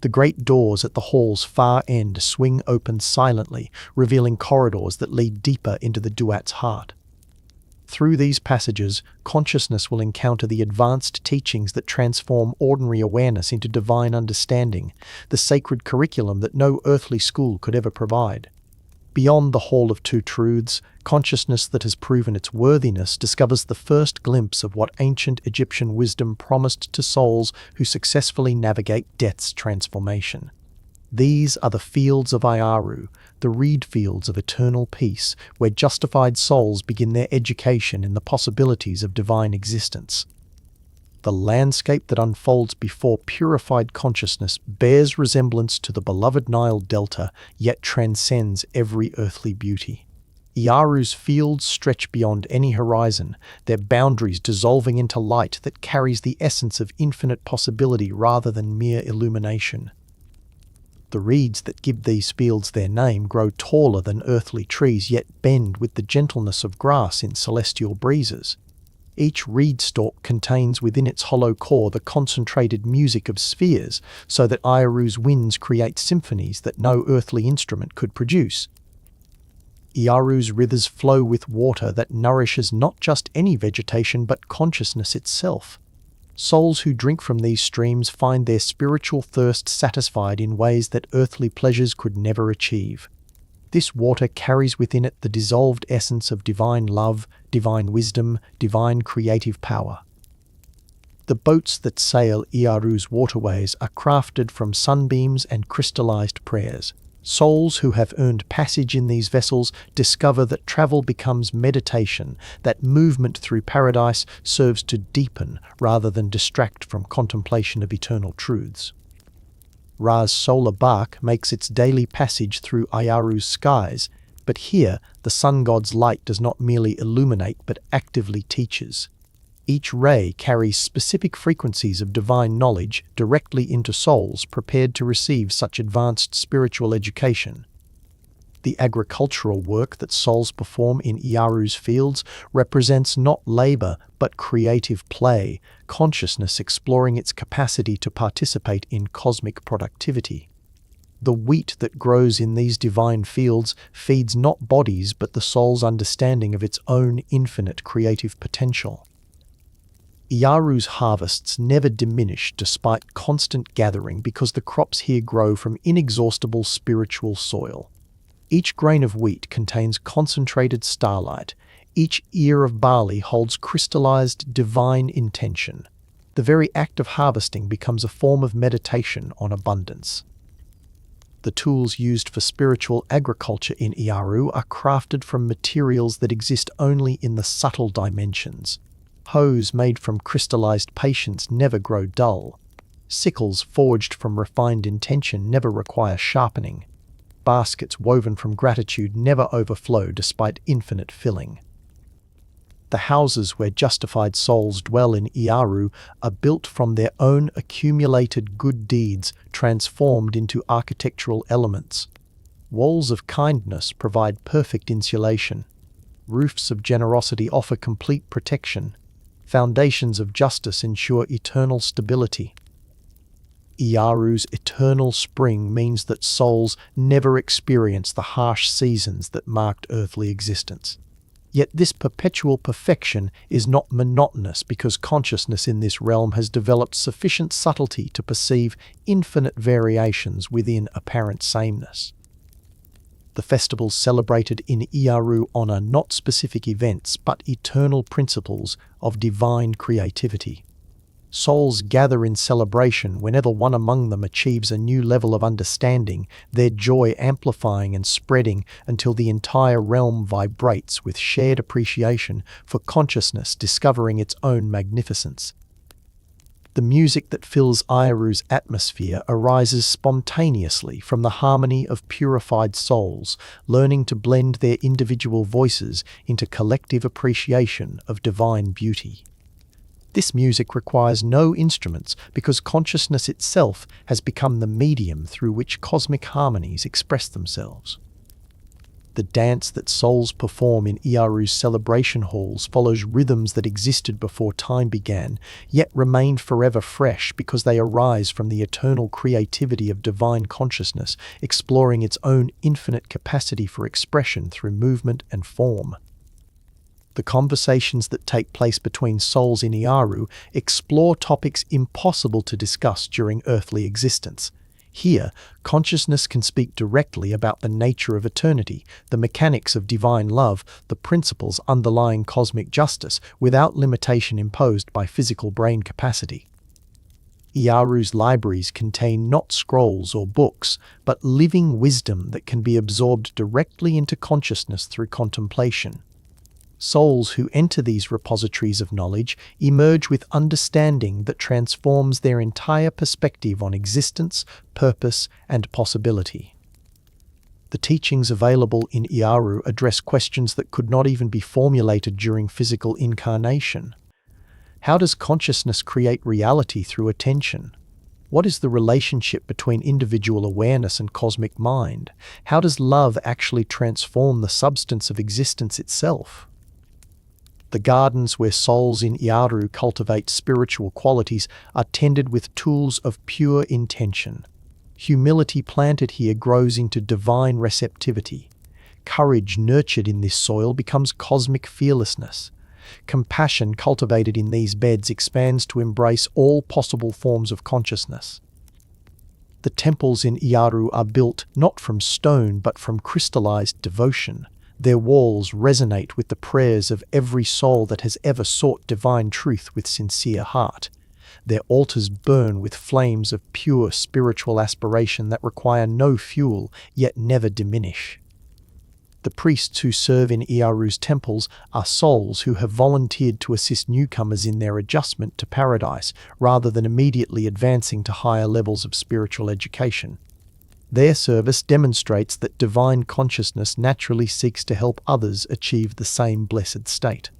The great doors at the hall's far end swing open silently, revealing corridors that lead deeper into the Duat's heart. Through these passages, consciousness will encounter the advanced teachings that transform ordinary awareness into divine understanding, the sacred curriculum that no earthly school could ever provide. Beyond the Hall of Two Truths, consciousness that has proven its worthiness discovers the first glimpse of what ancient Egyptian wisdom promised to souls who successfully navigate death's transformation. These are the fields of Iaru, the reed fields of eternal peace, where justified souls begin their education in the possibilities of divine existence. The landscape that unfolds before purified consciousness bears resemblance to the beloved Nile Delta, yet transcends every earthly beauty. Iaru's fields stretch beyond any horizon, their boundaries dissolving into light that carries the essence of infinite possibility rather than mere illumination. The reeds that give these fields their name grow taller than earthly trees, yet bend with the gentleness of grass in celestial breezes. Each reed stalk contains within its hollow core the concentrated music of spheres, so that Iaru's winds create symphonies that no earthly instrument could produce. Iaru's rivers flow with water that nourishes not just any vegetation but consciousness itself. Souls who drink from these streams find their spiritual thirst satisfied in ways that earthly pleasures could never achieve. This water carries within it the dissolved essence of divine love, divine wisdom, divine creative power. The boats that sail Iaru's waterways are crafted from sunbeams and crystallized prayers. Souls who have earned passage in these vessels discover that travel becomes meditation, that movement through paradise serves to deepen rather than distract from contemplation of eternal truths. Ra's solar bark makes its daily passage through Iaru's skies, but here the sun god's light does not merely illuminate but actively teaches. Each ray carries specific frequencies of divine knowledge directly into souls prepared to receive such advanced spiritual education. The agricultural work that souls perform in Iaru's fields represents not labor but creative play, consciousness exploring its capacity to participate in cosmic productivity. The wheat that grows in these divine fields feeds not bodies but the soul's understanding of its own infinite creative potential. Iaru's harvests never diminish despite constant gathering because the crops here grow from inexhaustible spiritual soil. Each grain of wheat contains concentrated starlight. Each ear of barley holds crystallized divine intention. The very act of harvesting becomes a form of meditation on abundance. The tools used for spiritual agriculture in Iaru are crafted from materials that exist only in the subtle dimensions. Hoes made from crystallized patience never grow dull. Sickles forged from refined intention never require sharpening. Baskets woven from gratitude never overflow despite infinite filling. The houses where justified souls dwell in Iaru are built from their own accumulated good deeds transformed into architectural elements. Walls of kindness provide perfect insulation. Roofs of generosity offer complete protection. Foundations of justice ensure eternal stability. Iaru's eternal spring means that souls never experience the harsh seasons that marked earthly existence. Yet this perpetual perfection is not monotonous because consciousness in this realm has developed sufficient subtlety to perceive infinite variations within apparent sameness. The festivals celebrated in Iaru honor not specific events but eternal principles of divine creativity. Souls gather in celebration whenever one among them achieves a new level of understanding, their joy amplifying and spreading until the entire realm vibrates with shared appreciation for consciousness discovering its own magnificence. The music that fills Iaru's atmosphere arises spontaneously from the harmony of purified souls, learning to blend their individual voices into collective appreciation of divine beauty. This music requires no instruments because consciousness itself has become the medium through which cosmic harmonies express themselves. The dance that souls perform in Iaru's celebration halls follows rhythms that existed before time began, yet remained forever fresh because they arise from the eternal creativity of divine consciousness, exploring its own infinite capacity for expression through movement and form. The conversations that take place between souls in Iaru explore topics impossible to discuss during earthly existence. Here, consciousness can speak directly about the nature of eternity, the mechanics of divine love, the principles underlying cosmic justice, without limitation imposed by physical brain capacity. Iaru's libraries contain not scrolls or books, but living wisdom that can be absorbed directly into consciousness through contemplation. Souls who enter these repositories of knowledge emerge with understanding that transforms their entire perspective on existence, purpose, and possibility. The teachings available in Iaru address questions that could not even be formulated during physical incarnation. How does consciousness create reality through attention? What is the relationship between individual awareness and cosmic mind? How does love actually transform the substance of existence itself? The gardens where souls in Iaru cultivate spiritual qualities are tended with tools of pure intention. Humility planted here grows into divine receptivity. Courage nurtured in this soil becomes cosmic fearlessness. Compassion cultivated in these beds expands to embrace all possible forms of consciousness. The temples in Iaru are built not from stone but from crystallized devotion. Their walls resonate with the prayers of every soul that has ever sought divine truth with sincere heart. Their altars burn with flames of pure spiritual aspiration that require no fuel, yet never diminish. The priests who serve in Iaru's temples are souls who have volunteered to assist newcomers in their adjustment to paradise, rather than immediately advancing to higher levels of spiritual education. Their service demonstrates that divine consciousness naturally seeks to help others achieve the same blessed state.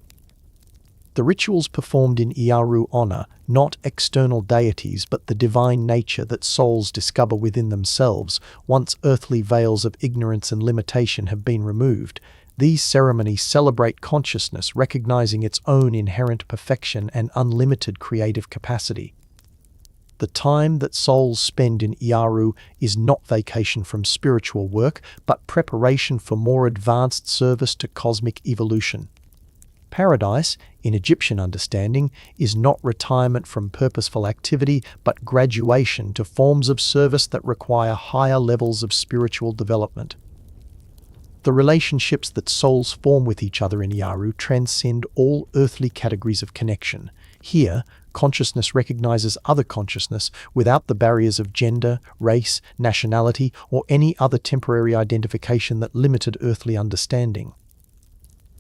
The rituals performed in Iaru honor not external deities but the divine nature that souls discover within themselves once earthly veils of ignorance and limitation have been removed. These ceremonies celebrate consciousness, recognizing its own inherent perfection and unlimited creative capacity. The time that souls spend in Iaru is not vacation from spiritual work, but preparation for more advanced service to cosmic evolution. Paradise, in Egyptian understanding, is not retirement from purposeful activity, but graduation to forms of service that require higher levels of spiritual development. The relationships that souls form with each other in Iaru transcend all earthly categories of connection. Here, consciousness recognizes other consciousness without the barriers of gender, race, nationality, or any other temporary identification that limited earthly understanding.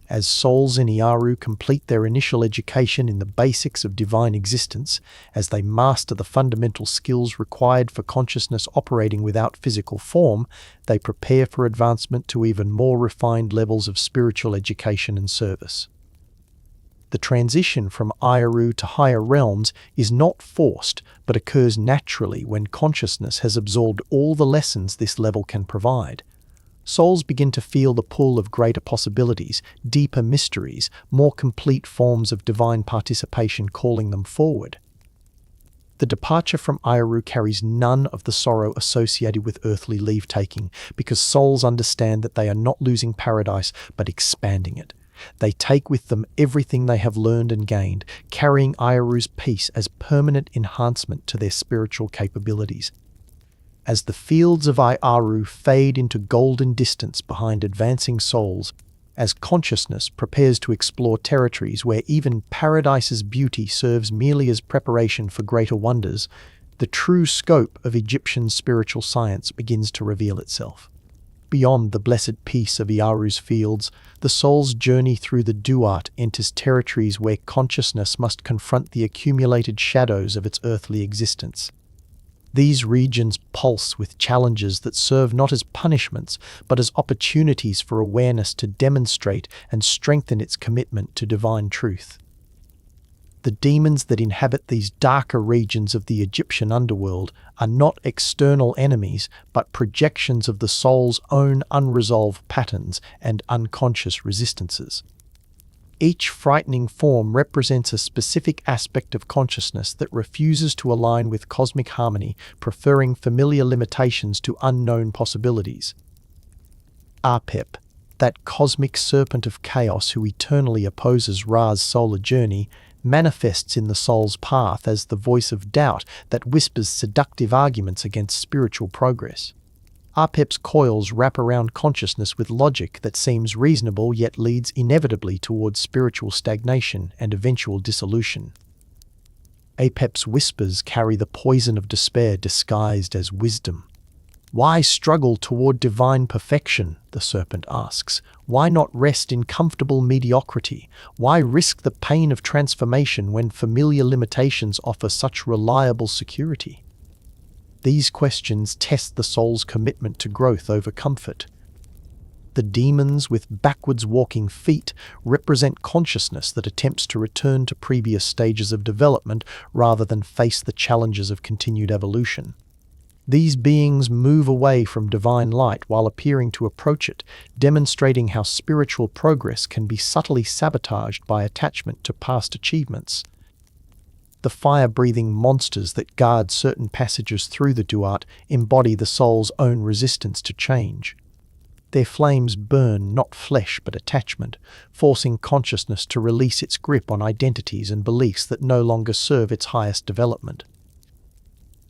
As souls in Iaru complete their initial education in the basics of divine existence, as they master the fundamental skills required for consciousness operating without physical form, they prepare for advancement to even more refined levels of spiritual education and service. The transition from Iaru to higher realms is not forced, but occurs naturally when consciousness has absorbed all the lessons this level can provide. Souls begin to feel the pull of greater possibilities, deeper mysteries, more complete forms of divine participation calling them forward. The departure from Iaru carries none of the sorrow associated with earthly leave-taking, because souls understand that they are not losing paradise, but expanding it. They take with them everything they have learned and gained, carrying Iaru's peace as permanent enhancement to their spiritual capabilities. As the fields of Iaru fade into golden distance behind advancing souls, as consciousness prepares to explore territories where even paradise's beauty serves merely as preparation for greater wonders, the true scope of Egyptian spiritual science begins to reveal itself. Beyond the blessed peace of Iaru's fields, the soul's journey through the Duat enters territories where consciousness must confront the accumulated shadows of its earthly existence. These regions pulse with challenges that serve not as punishments, but as opportunities for awareness to demonstrate and strengthen its commitment to divine truth. The demons that inhabit these darker regions of the Egyptian underworld are not external enemies, but projections of the soul's own unresolved patterns and unconscious resistances. Each frightening form represents a specific aspect of consciousness that refuses to align with cosmic harmony, preferring familiar limitations to unknown possibilities. Apep. that cosmic serpent of chaos who eternally opposes Ra's solar journey, manifests in the soul's path as the voice of doubt that whispers seductive arguments against spiritual progress. Apep's coils wrap around consciousness with logic that seems reasonable yet leads inevitably towards spiritual stagnation and eventual dissolution. Apep's whispers carry the poison of despair disguised as wisdom. Why struggle toward divine perfection, the serpent asks. Why not rest in comfortable mediocrity? Why risk the pain of transformation when familiar limitations offer such reliable security? These questions test the soul's commitment to growth over comfort. The demons with backwards walking feet represent consciousness that attempts to return to previous stages of development rather than face the challenges of continued evolution. These beings move away from divine light while appearing to approach it, demonstrating how spiritual progress can be subtly sabotaged by attachment to past achievements. The fire-breathing monsters that guard certain passages through the Duat embody the soul's own resistance to change. Their flames burn not flesh but attachment, forcing consciousness to release its grip on identities and beliefs that no longer serve its highest development.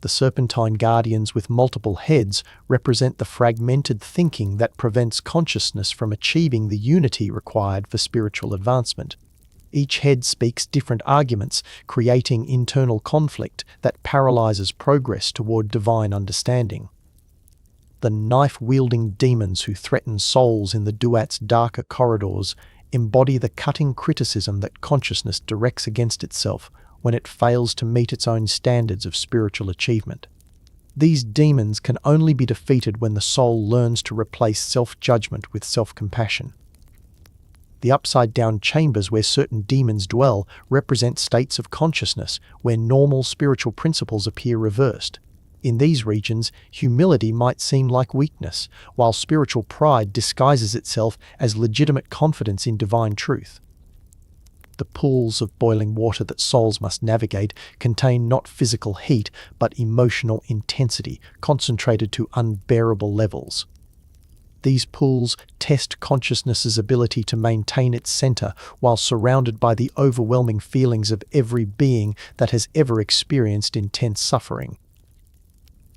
The serpentine guardians with multiple heads represent the fragmented thinking that prevents consciousness from achieving the unity required for spiritual advancement. Each head speaks different arguments, creating internal conflict that paralyzes progress toward divine understanding. The knife-wielding demons who threaten souls in the Duat's darker corridors embody the cutting criticism that consciousness directs against itself when it fails to meet its own standards of spiritual achievement. These demons can only be defeated when the soul learns to replace self-judgment with self-compassion. The upside-down chambers where certain demons dwell represent states of consciousness where normal spiritual principles appear reversed. In these regions, humility might seem like weakness, while spiritual pride disguises itself as legitimate confidence in divine truth. The pools of boiling water that souls must navigate contain not physical heat, but emotional intensity, concentrated to unbearable levels. These pools test consciousness's ability to maintain its center while surrounded by the overwhelming feelings of every being that has ever experienced intense suffering.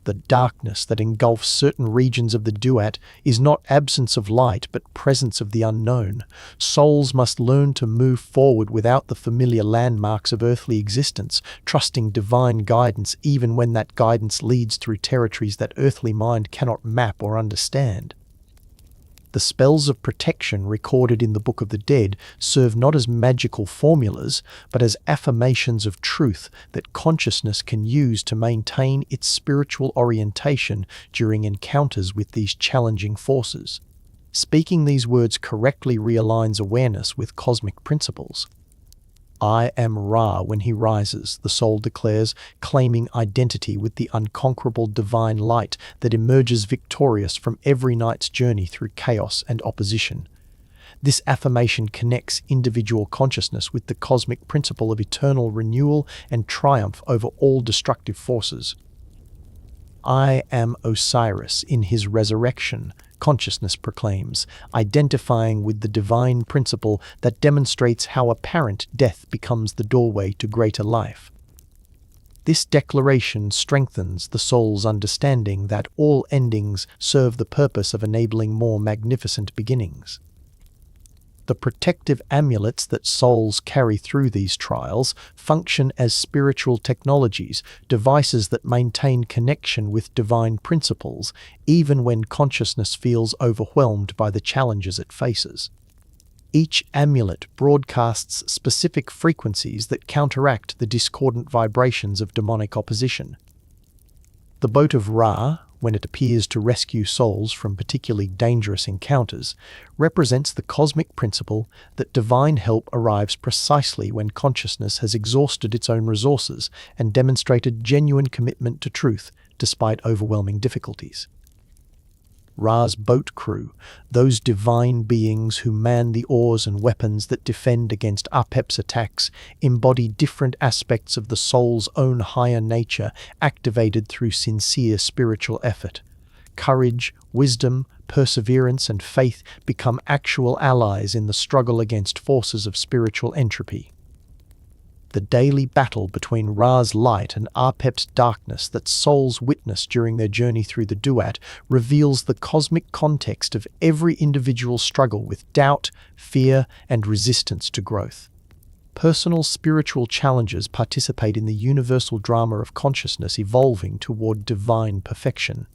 The darkness that engulfs certain regions of the Duat is not absence of light but presence of the unknown. Souls must learn to move forward without the familiar landmarks of earthly existence, trusting divine guidance even when that guidance leads through territories that earthly mind cannot map or understand. The spells of protection recorded in the Book of the Dead serve not as magical formulas, but as affirmations of truth that consciousness can use to maintain its spiritual orientation during encounters with these challenging forces. Speaking these words correctly realigns awareness with cosmic principles. I am Ra when he rises, the soul declares, claiming identity with the unconquerable divine light that emerges victorious from every night's journey through chaos and opposition. This affirmation connects individual consciousness with the cosmic principle of eternal renewal and triumph over all destructive forces. I am Osiris in his resurrection, consciousness proclaims, identifying with the divine principle that demonstrates how apparent death becomes the doorway to greater life. This declaration strengthens the soul's understanding that all endings serve the purpose of enabling more magnificent beginnings. The protective amulets that souls carry through these trials function as spiritual technologies, devices that maintain connection with divine principles, even when consciousness feels overwhelmed by the challenges it faces. Each amulet broadcasts specific frequencies that counteract the discordant vibrations of demonic opposition. The boat of Ra, when it appears to rescue souls from particularly dangerous encounters, represents the cosmic principle that divine help arrives precisely when consciousness has exhausted its own resources and demonstrated genuine commitment to truth despite overwhelming difficulties. Ra's boat crew, those divine beings who man the oars and weapons that defend against Apep's attacks, embody different aspects of the soul's own higher nature activated through sincere spiritual effort. Courage, wisdom, perseverance, and faith become actual allies in the struggle against forces of spiritual entropy. The daily battle between Ra's light and Apep's darkness that souls witness during their journey through the Duat reveals the cosmic context of every individual struggle with doubt, fear, and resistance to growth. Personal spiritual challenges participate in the universal drama of consciousness evolving toward divine perfection.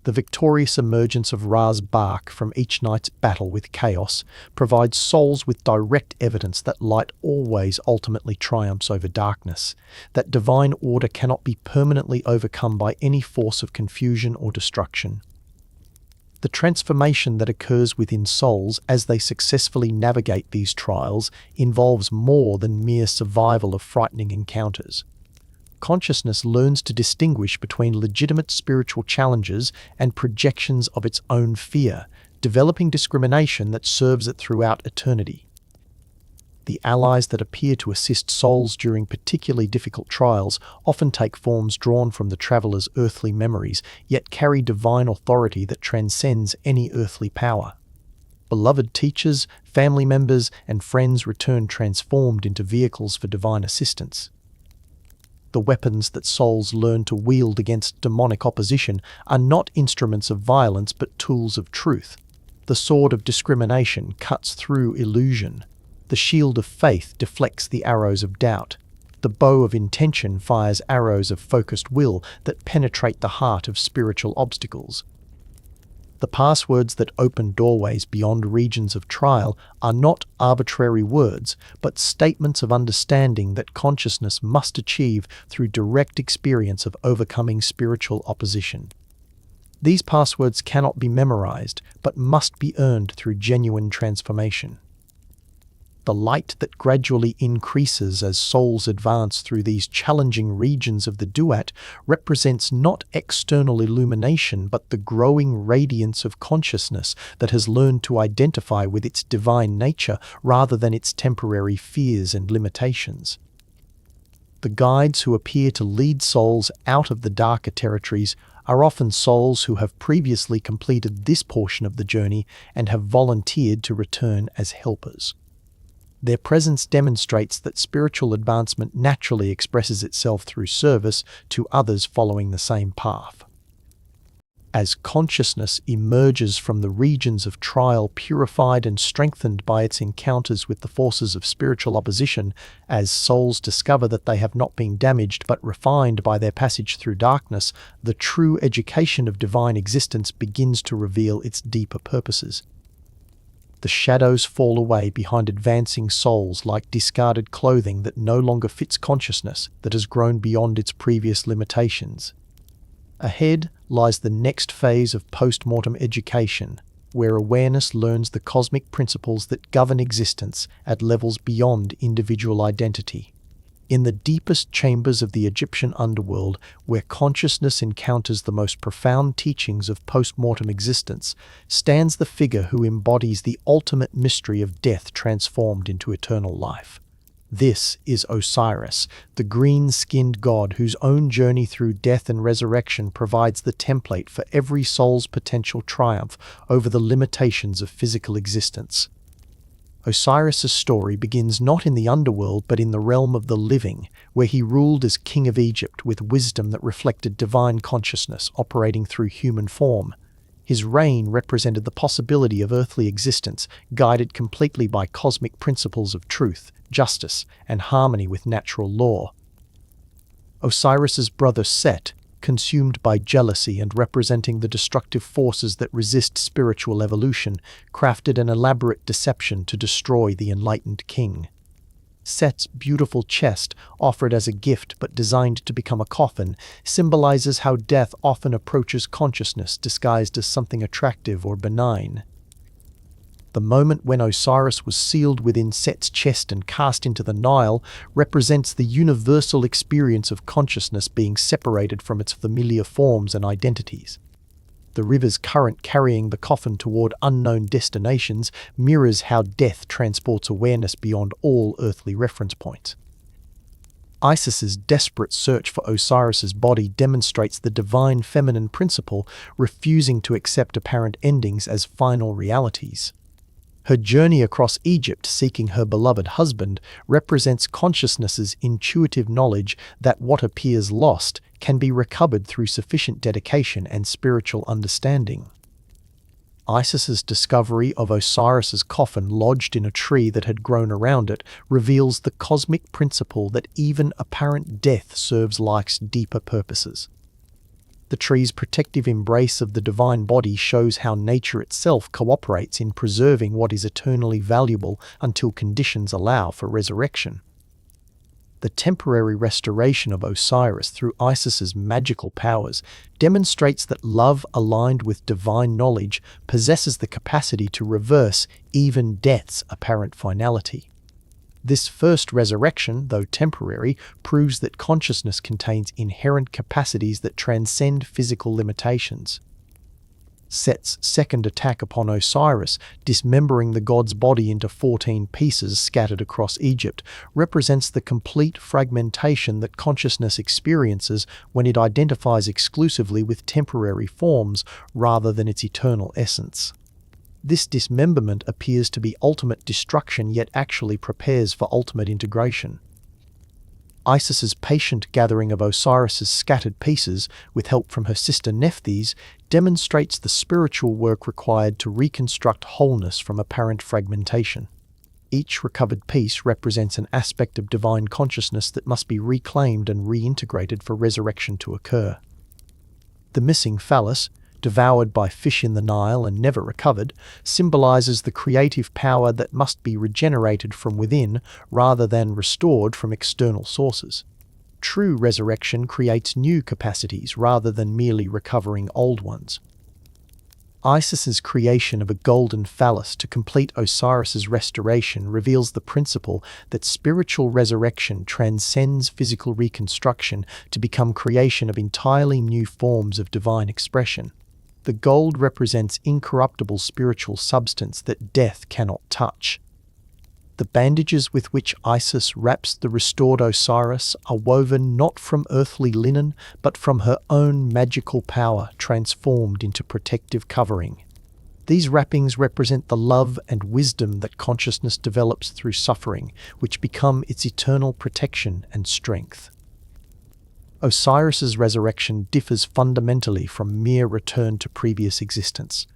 The victorious emergence of Ra's bark from each night's battle with chaos provides souls with direct evidence that light always ultimately triumphs over darkness, that divine order cannot be permanently overcome by any force of confusion or destruction. The transformation that occurs within souls as they successfully navigate these trials involves more than mere survival of frightening encounters. Consciousness learns to distinguish between legitimate spiritual challenges and projections of its own fear, developing discrimination that serves it throughout eternity. The allies that appear to assist souls during particularly difficult trials often take forms drawn from the traveler's earthly memories, yet carry divine authority that transcends any earthly power. Beloved teachers, family members, and friends return transformed into vehicles for divine assistance. The weapons that souls learn to wield against demonic opposition are not instruments of violence but tools of truth. The sword of discrimination cuts through illusion. The shield of faith deflects the arrows of doubt. The bow of intention fires arrows of focused will that penetrate the heart of spiritual obstacles. The passwords that open doorways beyond regions of trial are not arbitrary words, but statements of understanding that consciousness must achieve through direct experience of overcoming spiritual opposition. These passwords cannot be memorized, but must be earned through genuine transformation. The light that gradually increases as souls advance through these challenging regions of the Duat represents not external illumination but the growing radiance of consciousness that has learned to identify with its divine nature rather than its temporary fears and limitations. The guides who appear to lead souls out of the darker territories are often souls who have previously completed this portion of the journey and have volunteered to return as helpers. Their presence demonstrates that spiritual advancement naturally expresses itself through service to others following the same path. As consciousness emerges from the regions of trial purified and strengthened by its encounters with the forces of spiritual opposition, as souls discover that they have not been damaged but refined by their passage through darkness, the true education of divine existence begins to reveal its deeper purposes. The shadows fall away behind advancing souls like discarded clothing that no longer fits consciousness that has grown beyond its previous limitations. Ahead lies the next phase of post-mortem education, where awareness learns the cosmic principles that govern existence at levels beyond individual identity. In the deepest chambers of the Egyptian underworld, where consciousness encounters the most profound teachings of post-mortem existence, stands the figure who embodies the ultimate mystery of death transformed into eternal life. This is Osiris, the green-skinned god whose own journey through death and resurrection provides the template for every soul's potential triumph over the limitations of physical existence. Osiris's story begins not in the underworld but in the realm of the living, where he ruled as king of Egypt with wisdom that reflected divine consciousness operating through human form. His reign represented the possibility of earthly existence, guided completely by cosmic principles of truth, justice, and harmony with natural law. Osiris's brother Set, consumed by jealousy and representing the destructive forces that resist spiritual evolution, crafted an elaborate deception to destroy the enlightened king. Set's beautiful chest, offered as a gift but designed to become a coffin, symbolizes how death often approaches consciousness disguised as something attractive or benign. The moment when Osiris was sealed within Set's chest and cast into the Nile represents the universal experience of consciousness being separated from its familiar forms and identities. The river's current carrying the coffin toward unknown destinations mirrors how death transports awareness beyond all earthly reference points. Isis's desperate search for Osiris's body demonstrates the divine feminine principle, refusing to accept apparent endings as final realities. Her journey across Egypt seeking her beloved husband represents consciousness's intuitive knowledge that what appears lost can be recovered through sufficient dedication and spiritual understanding. Isis's discovery of Osiris's coffin lodged in a tree that had grown around it reveals the cosmic principle that even apparent death serves life's deeper purposes. The tree's protective embrace of the divine body shows how nature itself cooperates in preserving what is eternally valuable until conditions allow for resurrection. The temporary restoration of Osiris through Isis's magical powers demonstrates that love aligned with divine knowledge possesses the capacity to reverse even death's apparent finality. This first resurrection, though temporary, proves that consciousness contains inherent capacities that transcend physical limitations. Set's second attack upon Osiris, dismembering the god's body into 14 pieces scattered across Egypt, represents the complete fragmentation that consciousness experiences when it identifies exclusively with temporary forms rather than its eternal essence. This dismemberment appears to be ultimate destruction, yet actually prepares for ultimate integration. Isis's patient gathering of Osiris's scattered pieces, with help from her sister Nephthys, demonstrates the spiritual work required to reconstruct wholeness from apparent fragmentation. Each recovered piece represents an aspect of divine consciousness that must be reclaimed and reintegrated for resurrection to occur. The missing phallus, devoured by fish in the Nile and never recovered, symbolizes the creative power that must be regenerated from within rather than restored from external sources. True resurrection creates new capacities rather than merely recovering old ones. Isis's creation of a golden phallus to complete Osiris's restoration reveals the principle that spiritual resurrection transcends physical reconstruction to become creation of entirely new forms of divine expression. The gold represents incorruptible spiritual substance that death cannot touch. The bandages with which Isis wraps the restored Osiris are woven not from earthly linen, but from her own magical power transformed into protective covering. These wrappings represent the love and wisdom that consciousness develops through suffering, which become its eternal protection and strength. Osiris's resurrection differs fundamentally from mere return to previous existence.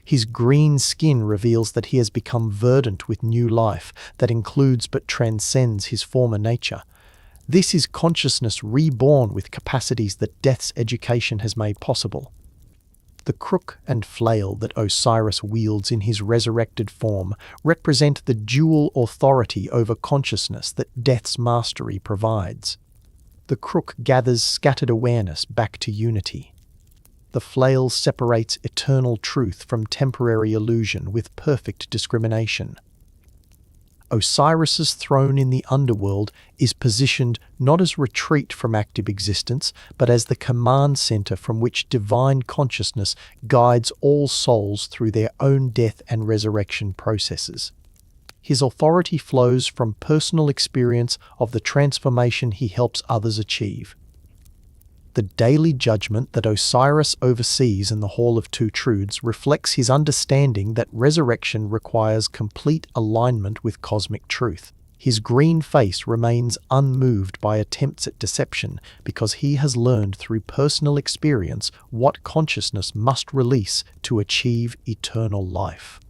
His green skin reveals that he has become verdant with new life that includes but transcends his former nature. This is consciousness reborn with capacities that death's education has made possible. The crook and flail that Osiris wields in his resurrected form represent the dual authority over consciousness that death's mastery provides. The crook gathers scattered awareness back to unity. The flail separates eternal truth from temporary illusion with perfect discrimination. Osiris's throne in the underworld is positioned not as retreat from active existence, but as the command center from which divine consciousness guides all souls through their own death and resurrection processes. His authority flows from personal experience of the transformation he helps others achieve. The daily judgment that Osiris oversees in the Hall of Two Truths reflects his understanding that resurrection requires complete alignment with cosmic truth. His green face remains unmoved by attempts at deception because he has learned through personal experience what consciousness must release to achieve eternal life.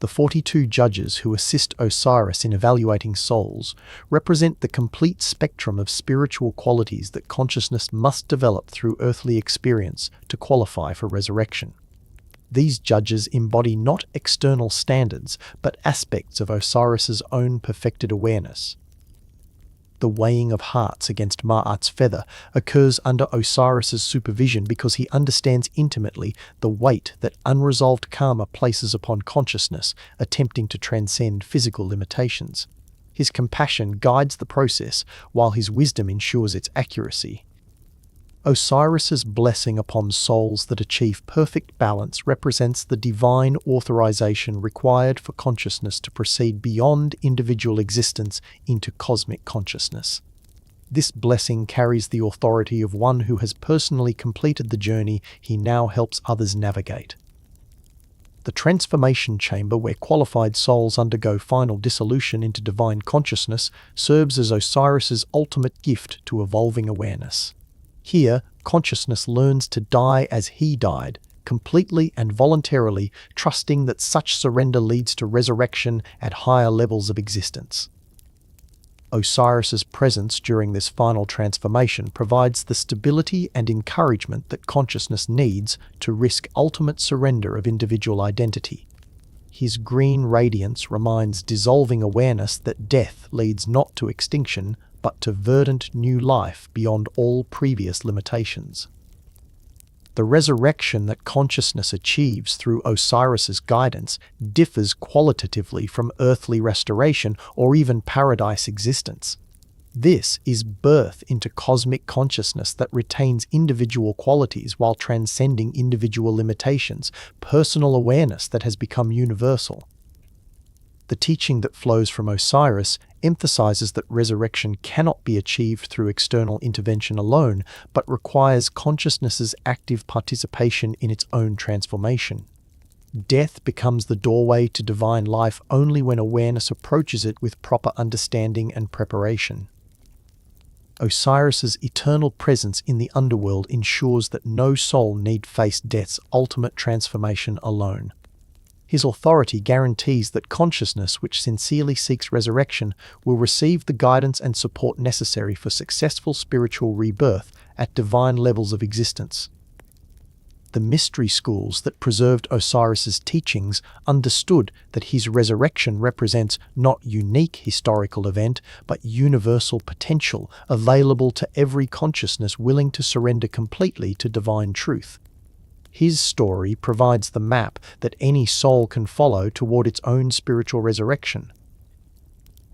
The 42 judges who assist Osiris in evaluating souls represent the complete spectrum of spiritual qualities that consciousness must develop through earthly experience to qualify for resurrection. These judges embody not external standards, but aspects of Osiris's own perfected awareness. The weighing of hearts against Ma'at's feather occurs under Osiris's supervision because he understands intimately the weight that unresolved karma places upon consciousness, attempting to transcend physical limitations. His compassion guides the process, while his wisdom ensures its accuracy. Osiris's blessing upon souls that achieve perfect balance represents the divine authorization required for consciousness to proceed beyond individual existence into cosmic consciousness. This blessing carries the authority of one who has personally completed the journey he now helps others navigate. The transformation chamber, where qualified souls undergo final dissolution into divine consciousness, serves as Osiris's ultimate gift to evolving awareness. Here, consciousness learns to die as he died, completely and voluntarily, trusting that such surrender leads to resurrection at higher levels of existence. Osiris's presence during this final transformation provides the stability and encouragement that consciousness needs to risk ultimate surrender of individual identity. His green radiance reminds dissolving awareness that death leads not to extinction, but to verdant new life beyond all previous limitations. The resurrection that consciousness achieves through Osiris's guidance differs qualitatively from earthly restoration or even paradise existence. This is birth into cosmic consciousness that retains individual qualities while transcending individual limitations, personal awareness that has become universal. The teaching that flows from Osiris emphasizes that resurrection cannot be achieved through external intervention alone, but requires consciousness's active participation in its own transformation. Death becomes the doorway to divine life only when awareness approaches it with proper understanding and preparation. Osiris's eternal presence in the underworld ensures that no soul need face death's ultimate transformation alone. His authority guarantees that consciousness which sincerely seeks resurrection will receive the guidance and support necessary for successful spiritual rebirth at divine levels of existence. The mystery schools that preserved Osiris's teachings understood that his resurrection represents not unique historical event, but universal potential available to every consciousness willing to surrender completely to divine truth. His story provides the map that any soul can follow toward its own spiritual resurrection.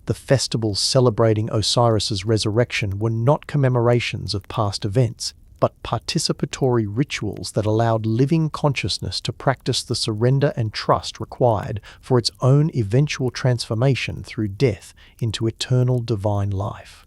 The festivals celebrating Osiris's resurrection were not commemorations of past events, but participatory rituals that allowed living consciousness to practice the surrender and trust required for its own eventual transformation through death into eternal divine life.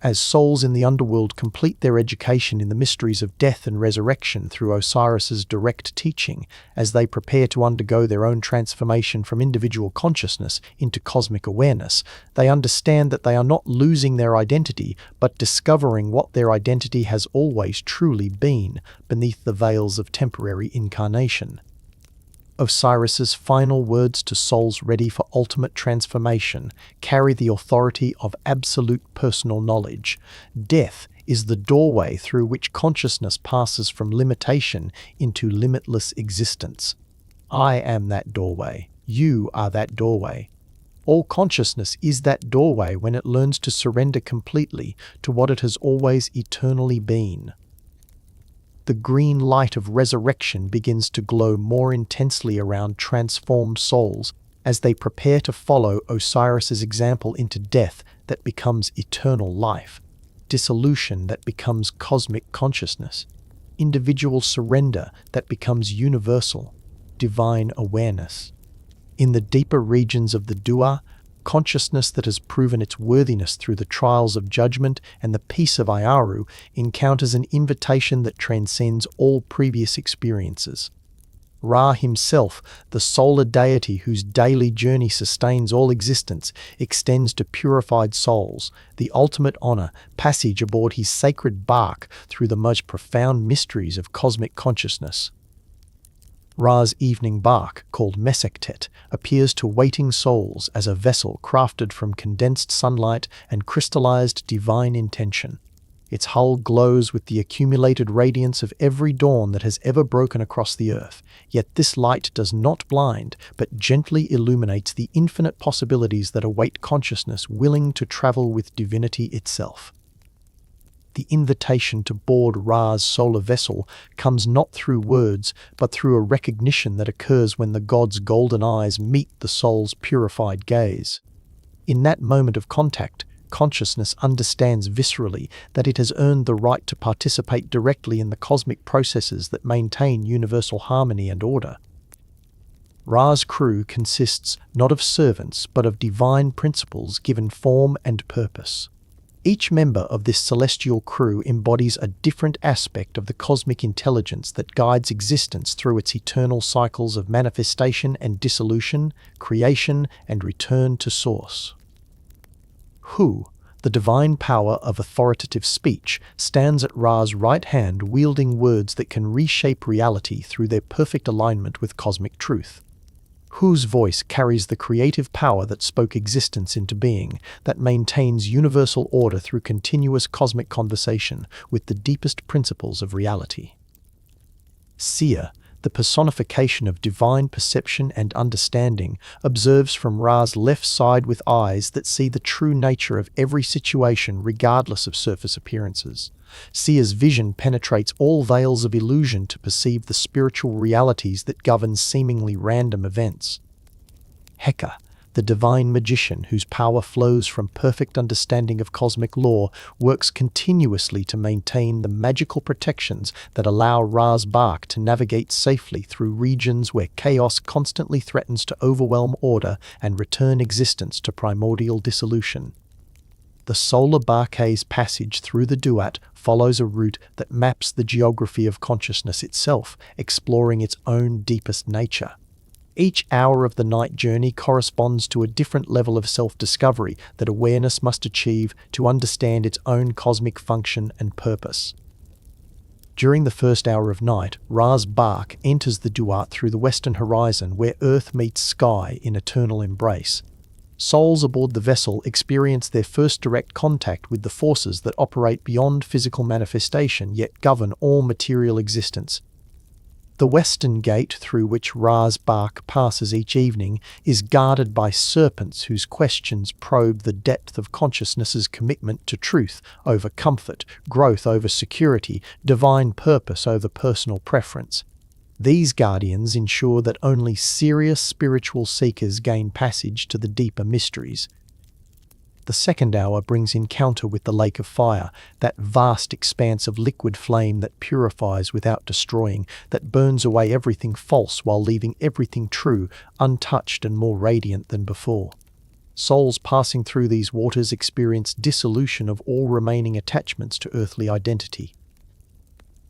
As souls in the underworld complete their education in the mysteries of death and resurrection through Osiris's direct teaching, as they prepare to undergo their own transformation from individual consciousness into cosmic awareness, they understand that they are not losing their identity, but discovering what their identity has always truly been beneath the veils of temporary incarnation. Osiris's final words to souls ready for ultimate transformation carry the authority of absolute personal knowledge. Death is the doorway through which consciousness passes from limitation into limitless existence. I am that doorway. You are that doorway. All consciousness is that doorway when it learns to surrender completely to what it has always eternally been. The green light of resurrection begins to glow more intensely around transformed souls as they prepare to follow Osiris's example into death that becomes eternal life, dissolution that becomes cosmic consciousness, individual surrender that becomes universal, divine awareness. In the deeper regions of the Duat, consciousness that has proven its worthiness through the trials of judgment and the peace of Ayaru encounters an invitation that transcends all previous experiences. Ra himself, the solar deity whose daily journey sustains all existence, extends to purified souls the ultimate honor, passage aboard his sacred bark through the most profound mysteries of cosmic consciousness. Ra's evening bark, called Mesektet, appears to waiting souls as a vessel crafted from condensed sunlight and crystallized divine intention. Its hull glows with the accumulated radiance of every dawn that has ever broken across the earth, yet this light does not blind, but gently illuminates the infinite possibilities that await consciousness willing to travel with divinity itself. The invitation to board Ra's solar vessel comes not through words, but through a recognition that occurs when the god's golden eyes meet the soul's purified gaze. In that moment of contact, consciousness understands viscerally that it has earned the right to participate directly in the cosmic processes that maintain universal harmony and order. Ra's crew consists not of servants, but of divine principles given form and purpose. Each member of this celestial crew embodies a different aspect of the cosmic intelligence that guides existence through its eternal cycles of manifestation and dissolution, creation and return to source. Hu, the divine power of authoritative speech, stands at Ra's right hand wielding words that can reshape reality through their perfect alignment with cosmic truth. Hu's voice carries the creative power that spoke existence into being, that maintains universal order through continuous cosmic conversation with the deepest principles of reality. Sia, the personification of divine perception and understanding, observes from Ra's left side with eyes that see the true nature of every situation regardless of surface appearances. Sia's vision penetrates all veils of illusion to perceive the spiritual realities that govern seemingly random events. Heka, the divine magician whose power flows from perfect understanding of cosmic law, works continuously to maintain the magical protections that allow Ra's bark to navigate safely through regions where chaos constantly threatens to overwhelm order and return existence to primordial dissolution. The solar barque's passage through the Duat follows a route that maps the geography of consciousness itself, exploring its own deepest nature. Each hour of the night journey corresponds to a different level of self-discovery that awareness must achieve to understand its own cosmic function and purpose. During the first hour of night, Ra's bark enters the Duat through the western horizon where Earth meets sky in eternal embrace. Souls aboard the vessel experience their first direct contact with the forces that operate beyond physical manifestation yet govern all material existence. The western gate through which Ra's bark passes each evening is guarded by serpents whose questions probe the depth of consciousness's commitment to truth over comfort, growth over security, divine purpose over personal preference. These guardians ensure that only serious spiritual seekers gain passage to the deeper mysteries. The second hour brings encounter with the lake of fire, that vast expanse of liquid flame that purifies without destroying, that burns away everything false while leaving everything true, untouched and more radiant than before. Souls passing through these waters experience dissolution of all remaining attachments to earthly identity.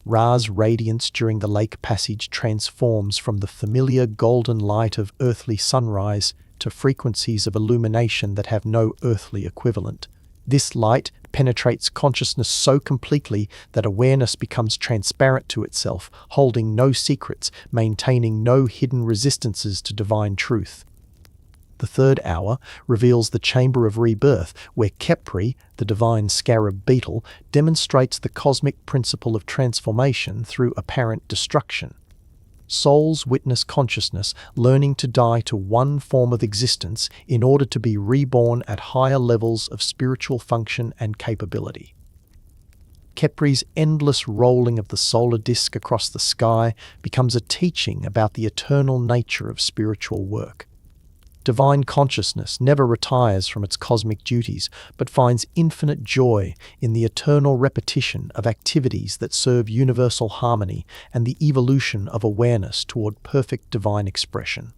Ra's radiance during the lake passage transforms from the familiar golden light of earthly sunrise to frequencies of illumination that have no earthly equivalent. This light penetrates consciousness so completely that awareness becomes transparent to itself, holding no secrets, maintaining no hidden resistances to divine truth. The third hour reveals the chamber of rebirth, where Khepri, the divine scarab beetle, demonstrates the cosmic principle of transformation through apparent destruction. Souls witness consciousness learning to die to one form of existence in order to be reborn at higher levels of spiritual function and capability. Khepri's endless rolling of the solar disk across the sky becomes a teaching about the eternal nature of spiritual work. Divine consciousness never retires from its cosmic duties, but finds infinite joy in the eternal repetition of activities that serve universal harmony and the evolution of awareness toward perfect divine expression.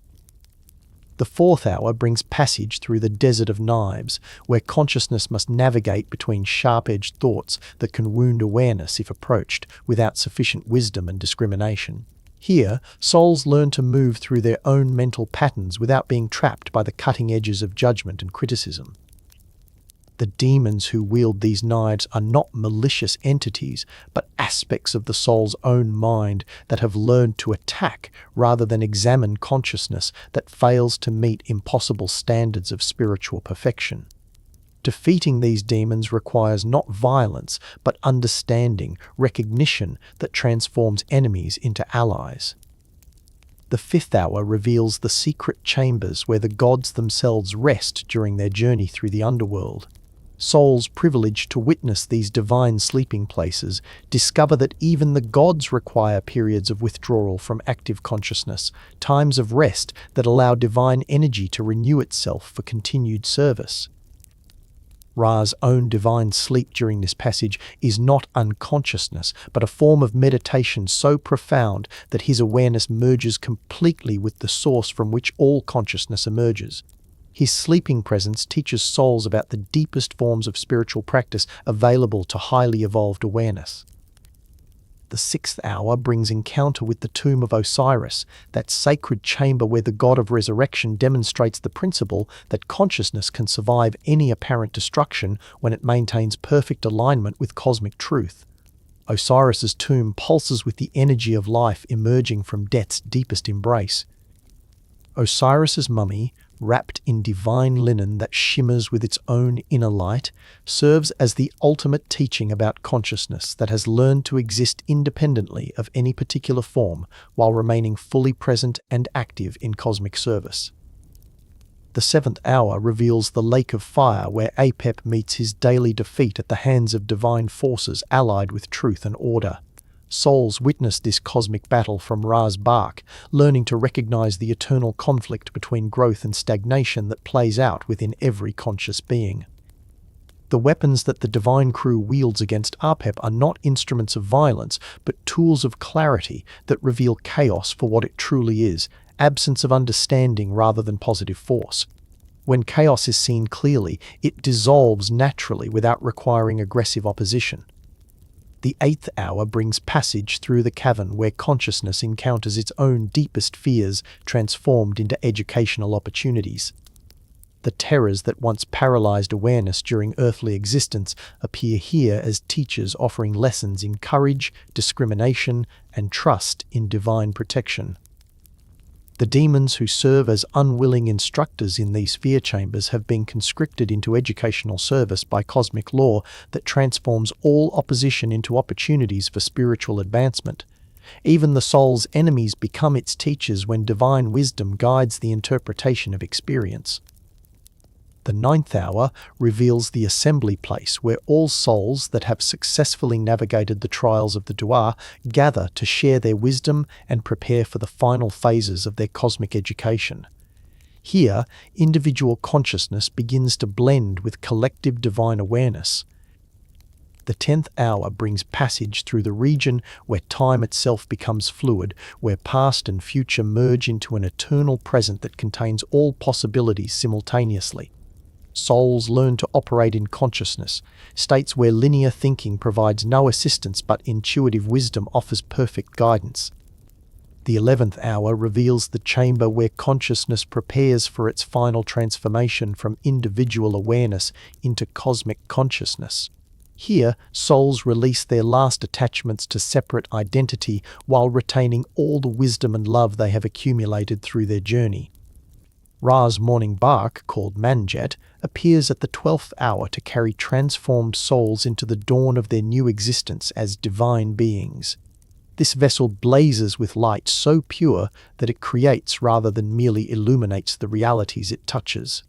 The fourth hour brings passage through the desert of knives, where consciousness must navigate between sharp-edged thoughts that can wound awareness if approached without sufficient wisdom and discrimination. Here, souls learn to move through their own mental patterns without being trapped by the cutting edges of judgment and criticism. The demons who wield these knives are not malicious entities, but aspects of the soul's own mind that have learned to attack rather than examine consciousness that fails to meet impossible standards of spiritual perfection. Defeating these demons requires not violence, but understanding, recognition that transforms enemies into allies. The fifth hour reveals the secret chambers where the gods themselves rest during their journey through the underworld. Souls privileged to witness these divine sleeping places discover that even the gods require periods of withdrawal from active consciousness, times of rest that allow divine energy to renew itself for continued service. Ra's own divine sleep during this passage is not unconsciousness, but a form of meditation so profound that his awareness merges completely with the source from which all consciousness emerges. His sleeping presence teaches souls about the deepest forms of spiritual practice available to highly evolved awareness. The sixth hour brings encounter with the tomb of Osiris, that sacred chamber where the god of resurrection demonstrates the principle that consciousness can survive any apparent destruction when it maintains perfect alignment with cosmic truth. Osiris's tomb pulses with the energy of life emerging from death's deepest embrace. Osiris's mummy, wrapped in divine linen that shimmers with its own inner light, serves as the ultimate teaching about consciousness that has learned to exist independently of any particular form while remaining fully present and active in cosmic service. The seventh hour reveals the lake of fire where Apep meets his daily defeat at the hands of divine forces allied with truth and order. Souls witness this cosmic battle from Ra's bark, learning to recognize the eternal conflict between growth and stagnation that plays out within every conscious being. The weapons that the divine crew wields against Apep are not instruments of violence, but tools of clarity that reveal chaos for what it truly is, absence of understanding rather than positive force. When chaos is seen clearly, it dissolves naturally without requiring aggressive opposition. The eighth hour brings passage through the cavern where consciousness encounters its own deepest fears transformed into educational opportunities. The terrors that once paralyzed awareness during earthly existence appear here as teachers offering lessons in courage, discrimination, and trust in divine protection. The demons who serve as unwilling instructors in these fear chambers have been conscripted into educational service by cosmic law that transforms all opposition into opportunities for spiritual advancement. Even the soul's enemies become its teachers when divine wisdom guides the interpretation of experience. The ninth hour reveals the assembly place where all souls that have successfully navigated the trials of the Duat gather to share their wisdom and prepare for the final phases of their cosmic education. Here, individual consciousness begins to blend with collective divine awareness. The 10th hour brings passage through the region where time itself becomes fluid, where past and future merge into an eternal present that contains all possibilities simultaneously. Souls learn to operate in consciousness, states where linear thinking provides no assistance but intuitive wisdom offers perfect guidance. The 11th hour reveals the chamber where consciousness prepares for its final transformation from individual awareness into cosmic consciousness. Here, souls release their last attachments to separate identity while retaining all the wisdom and love they have accumulated through their journey. Ra's morning bark, called Manjet, appears at the 12th hour to carry transformed souls into the dawn of their new existence as divine beings. This vessel blazes with light so pure that it creates rather than merely illuminates the realities it touches.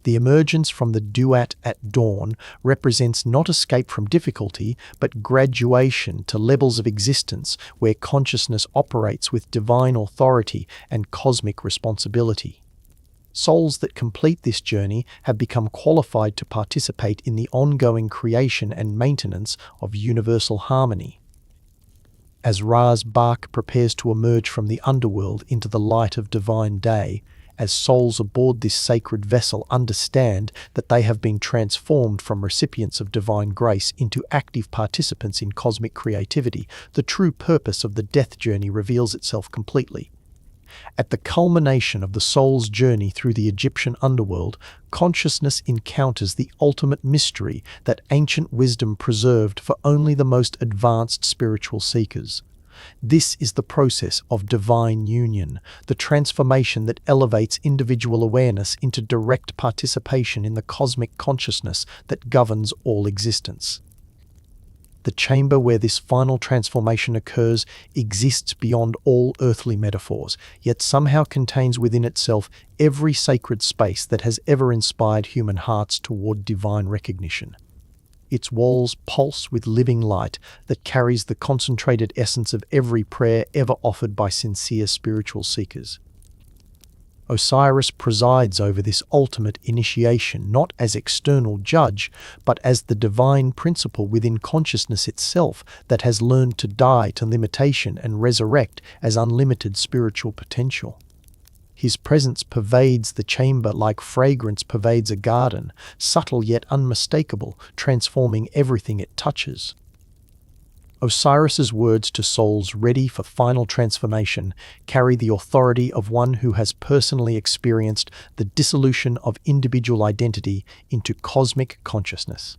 The emergence from the Duat at dawn represents not escape from difficulty, but graduation to levels of existence where consciousness operates with divine authority and cosmic responsibility. Souls that complete this journey have become qualified to participate in the ongoing creation and maintenance of universal harmony. As Ra's bark prepares to emerge from the underworld into the light of divine day, as souls aboard this sacred vessel understand that they have been transformed from recipients of divine grace into active participants in cosmic creativity, the true purpose of the death journey reveals itself completely. At the culmination of the soul's journey through the Egyptian underworld, consciousness encounters the ultimate mystery that ancient wisdom preserved for only the most advanced spiritual seekers. This is the process of divine union, the transformation that elevates individual awareness into direct participation in the cosmic consciousness that governs all existence. The chamber where this final transformation occurs exists beyond all earthly metaphors, yet somehow contains within itself every sacred space that has ever inspired human hearts toward divine recognition. Its walls pulse with living light that carries the concentrated essence of every prayer ever offered by sincere spiritual seekers. Osiris presides over this ultimate initiation not as external judge, but as the divine principle within consciousness itself that has learned to die to limitation and resurrect as unlimited spiritual potential. His presence pervades the chamber like fragrance pervades a garden, subtle yet unmistakable, transforming everything it touches. Osiris's words to souls ready for final transformation carry the authority of one who has personally experienced the dissolution of individual identity into cosmic consciousness.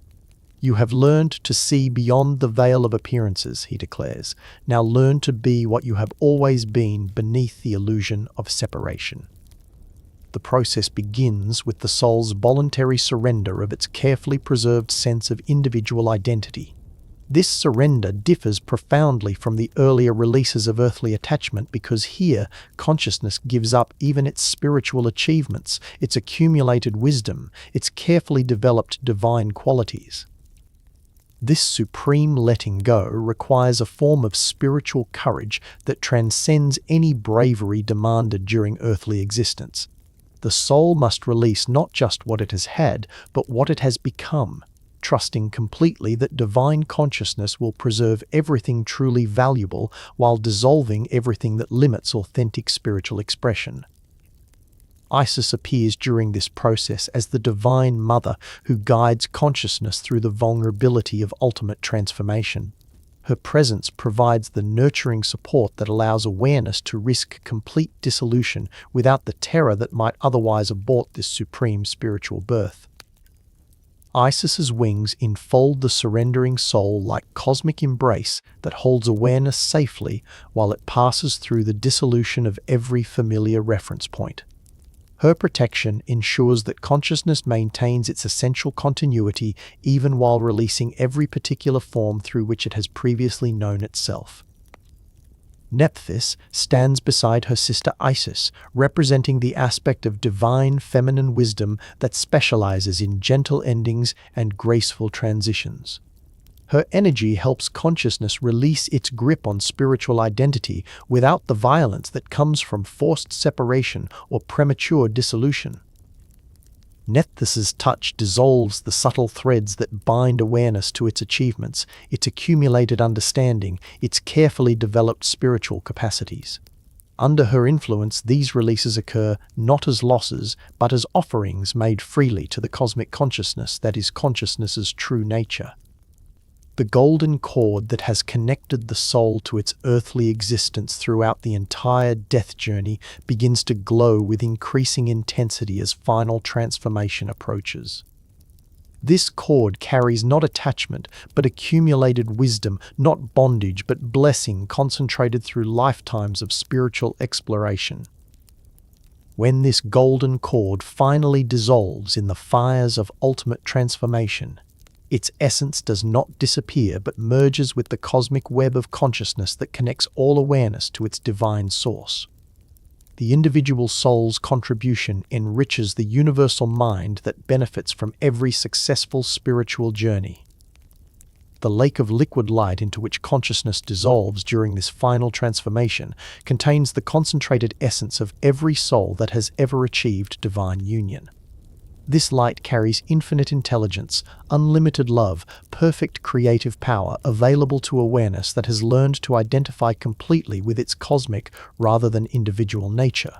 "You have learned to see beyond the veil of appearances," he declares. "Now learn to be what you have always been beneath the illusion of separation." The process begins with the soul's voluntary surrender of its carefully preserved sense of individual identity. This surrender differs profoundly from the earlier releases of earthly attachment because here, consciousness gives up even its spiritual achievements, its accumulated wisdom, its carefully developed divine qualities. This supreme letting go requires a form of spiritual courage that transcends any bravery demanded during earthly existence. The soul must release not just what it has had, but what it has become, trusting completely that divine consciousness will preserve everything truly valuable while dissolving everything that limits authentic spiritual expression. Isis appears during this process as the divine mother who guides consciousness through the vulnerability of ultimate transformation. Her presence provides the nurturing support that allows awareness to risk complete dissolution without the terror that might otherwise abort this supreme spiritual birth. Isis's wings enfold the surrendering soul like cosmic embrace that holds awareness safely while it passes through the dissolution of every familiar reference point. Her protection ensures that consciousness maintains its essential continuity even while releasing every particular form through which it has previously known itself. Nephthys stands beside her sister Isis, representing the aspect of divine feminine wisdom that specializes in gentle endings and graceful transitions. Her energy helps consciousness release its grip on spiritual identity without the violence that comes from forced separation or premature dissolution. Nephthys's touch dissolves the subtle threads that bind awareness to its achievements, its accumulated understanding, its carefully developed spiritual capacities. Under her influence, these releases occur not as losses, but as offerings made freely to the cosmic consciousness that is consciousness's true nature. The golden cord that has connected the soul to its earthly existence throughout the entire death journey begins to glow with increasing intensity as final transformation approaches. This cord carries not attachment, but accumulated wisdom, not bondage, but blessing concentrated through lifetimes of spiritual exploration. When this golden cord finally dissolves in the fires of ultimate transformation, its essence does not disappear but merges with the cosmic web of consciousness that connects all awareness to its divine source. The individual soul's contribution enriches the universal mind that benefits from every successful spiritual journey. The lake of liquid light into which consciousness dissolves during this final transformation contains the concentrated essence of every soul that has ever achieved divine union. This light carries infinite intelligence, unlimited love, perfect creative power available to awareness that has learned to identify completely with its cosmic rather than individual nature.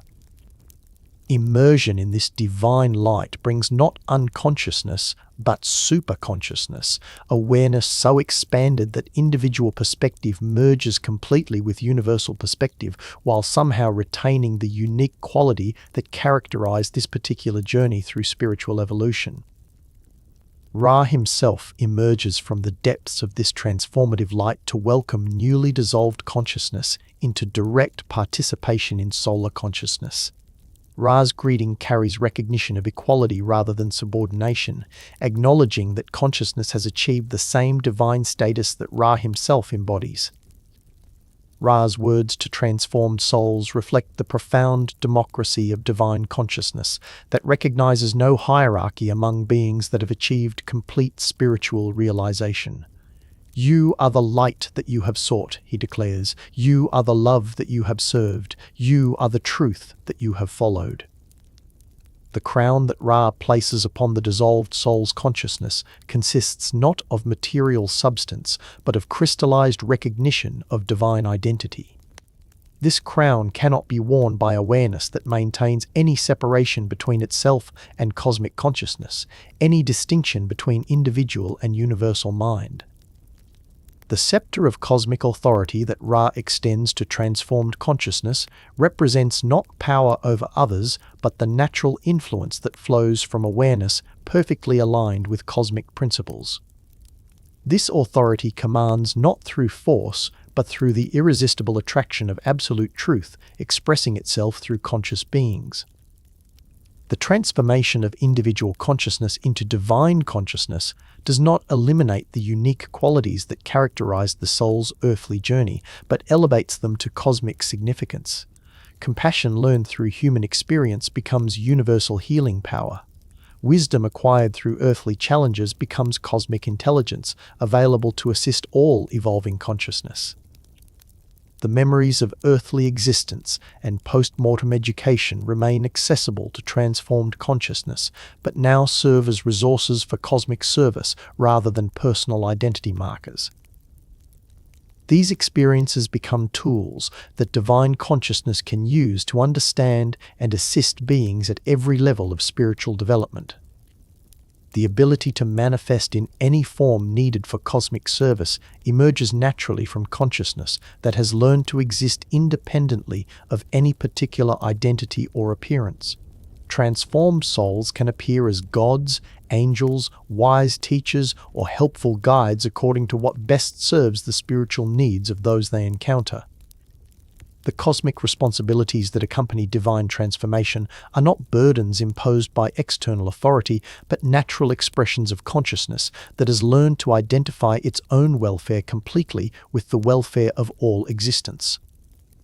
Immersion in this divine light brings not unconsciousness, but superconsciousness, awareness so expanded that individual perspective merges completely with universal perspective, while somehow retaining the unique quality that characterized this particular journey through spiritual evolution. Ra himself emerges from the depths of this transformative light to welcome newly dissolved consciousness into direct participation in solar consciousness. Ra's greeting carries recognition of equality rather than subordination, acknowledging that consciousness has achieved the same divine status that Ra himself embodies. Ra's words to transformed souls reflect the profound democracy of divine consciousness that recognizes no hierarchy among beings that have achieved complete spiritual realization. "You are the light that you have sought," he declares. "You are the love that you have served. You are the truth that you have followed." The crown that Ra places upon the dissolved soul's consciousness consists not of material substance, but of crystallized recognition of divine identity. This crown cannot be worn by awareness that maintains any separation between itself and cosmic consciousness, any distinction between individual and universal mind. The scepter of cosmic authority that Ra extends to transformed consciousness represents not power over others, but the natural influence that flows from awareness perfectly aligned with cosmic principles. This authority commands not through force, but through the irresistible attraction of absolute truth expressing itself through conscious beings. The transformation of individual consciousness into divine consciousness does not eliminate the unique qualities that characterize the soul's earthly journey, but elevates them to cosmic significance. Compassion learned through human experience becomes universal healing power. Wisdom acquired through earthly challenges becomes cosmic intelligence, available to assist all evolving consciousness. The memories of earthly existence and post-mortem education remain accessible to transformed consciousness, but now serve as resources for cosmic service rather than personal identity markers. These experiences become tools that divine consciousness can use to understand and assist beings at every level of spiritual development. The ability to manifest in any form needed for cosmic service emerges naturally from consciousness that has learned to exist independently of any particular identity or appearance. Transformed souls can appear as gods, angels, wise teachers, or helpful guides according to what best serves the spiritual needs of those they encounter. The cosmic responsibilities that accompany divine transformation are not burdens imposed by external authority, but natural expressions of consciousness that has learned to identify its own welfare completely with the welfare of all existence.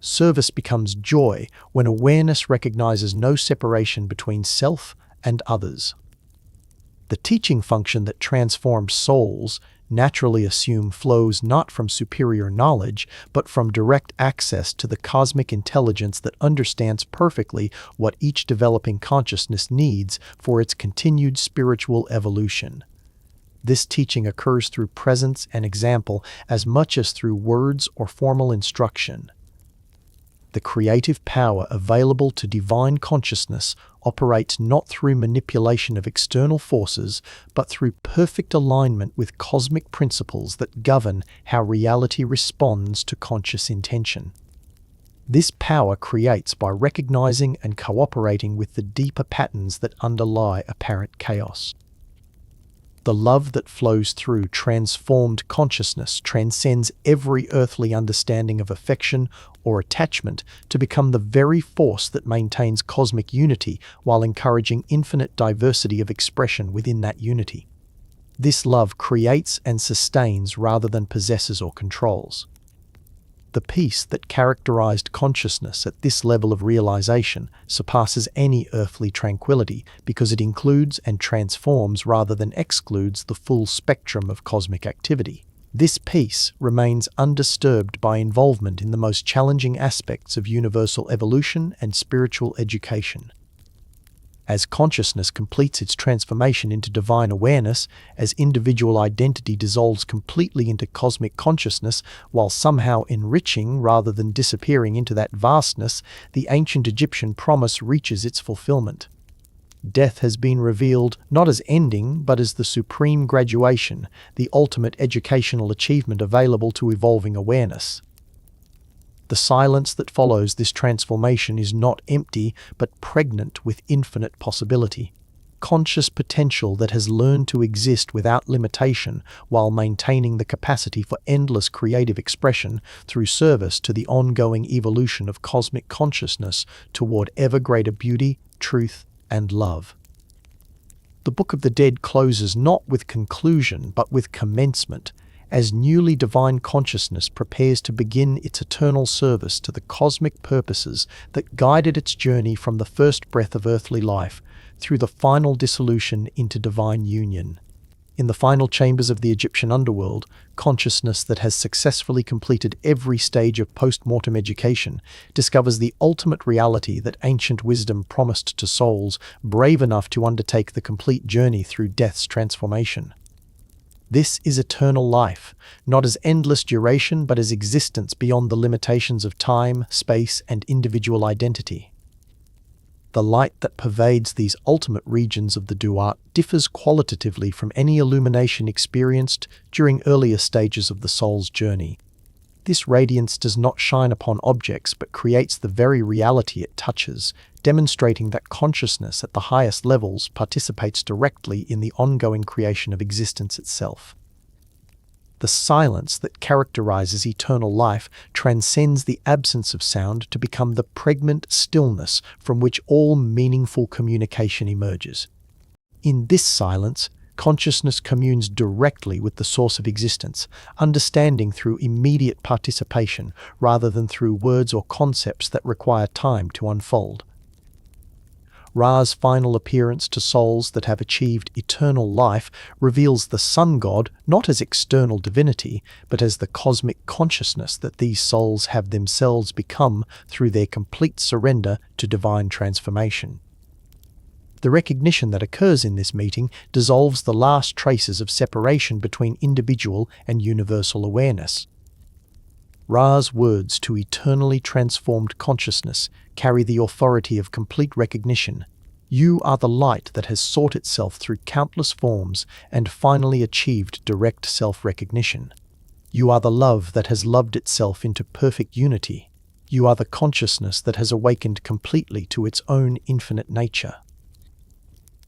Service becomes joy when awareness recognizes no separation between self and others. The teaching function that transformed souls naturally assume flows not from superior knowledge, but from direct access to the cosmic intelligence that understands perfectly what each developing consciousness needs for its continued spiritual evolution. This teaching occurs through presence and example as much as through words or formal instruction. The creative power available to divine consciousness operates not through manipulation of external forces, but through perfect alignment with cosmic principles that govern how reality responds to conscious intention. This power creates by recognizing and cooperating with the deeper patterns that underlie apparent chaos. The love that flows through transformed consciousness transcends every earthly understanding of affection or attachment to become the very force that maintains cosmic unity while encouraging infinite diversity of expression within that unity. This love creates and sustains rather than possesses or controls. The peace that characterized consciousness at this level of realization surpasses any earthly tranquility because it includes and transforms rather than excludes the full spectrum of cosmic activity. This peace remains undisturbed by involvement in the most challenging aspects of universal evolution and spiritual education. As consciousness completes its transformation into divine awareness, as individual identity dissolves completely into cosmic consciousness while somehow enriching rather than disappearing into that vastness, the ancient Egyptian promise reaches its fulfillment. Death has been revealed not as ending, but as the supreme graduation, the ultimate educational achievement available to evolving awareness. The silence that follows this transformation is not empty, but pregnant with infinite possibility. Conscious potential that has learned to exist without limitation while maintaining the capacity for endless creative expression through service to the ongoing evolution of cosmic consciousness toward ever greater beauty, truth, and love. The Book of the Dead closes not with conclusion, but with commencement, as newly divine consciousness prepares to begin its eternal service to the cosmic purposes that guided its journey from the first breath of earthly life through the final dissolution into divine union. In the final chambers of the Egyptian underworld, consciousness that has successfully completed every stage of post-mortem education discovers the ultimate reality that ancient wisdom promised to souls brave enough to undertake the complete journey through death's transformation. This is eternal life, not as endless duration but as existence beyond the limitations of time, space, and individual identity. The light that pervades these ultimate regions of the Duat differs qualitatively from any illumination experienced during earlier stages of the soul's journey. This radiance does not shine upon objects but creates the very reality it touches, demonstrating that consciousness at the highest levels participates directly in the ongoing creation of existence itself. The silence that characterizes eternal life transcends the absence of sound to become the pregnant stillness from which all meaningful communication emerges. In this silence, consciousness communes directly with the source of existence, understanding through immediate participation rather than through words or concepts that require time to unfold. Ra's final appearance to souls that have achieved eternal life reveals the sun god not as external divinity, but as the cosmic consciousness that these souls have themselves become through their complete surrender to divine transformation. The recognition that occurs in this meeting dissolves the last traces of separation between individual and universal awareness. Ra's words to eternally transformed consciousness carry the authority of complete recognition. You are the light that has sought itself through countless forms and finally achieved direct self-recognition. You are the love that has loved itself into perfect unity. You are the consciousness that has awakened completely to its own infinite nature.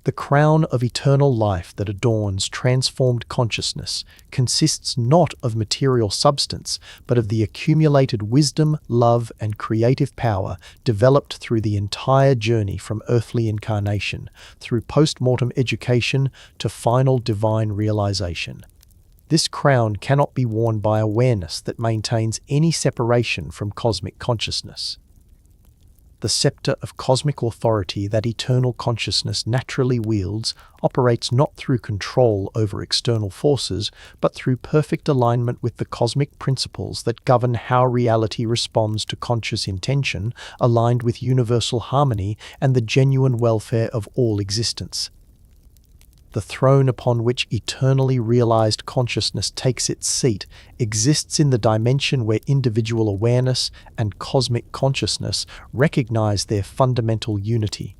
The crown of eternal life that adorns transformed consciousness consists not of material substance, but of the accumulated wisdom, love, and creative power developed through the entire journey from earthly incarnation, through post-mortem education to final divine realization. This crown cannot be worn by awareness that maintains any separation from cosmic consciousness. The scepter of cosmic authority that eternal consciousness naturally wields operates not through control over external forces, but through perfect alignment with the cosmic principles that govern how reality responds to conscious intention, aligned with universal harmony and the genuine welfare of all existence. The throne upon which eternally realized consciousness takes its seat exists in the dimension where individual awareness and cosmic consciousness recognize their fundamental unity.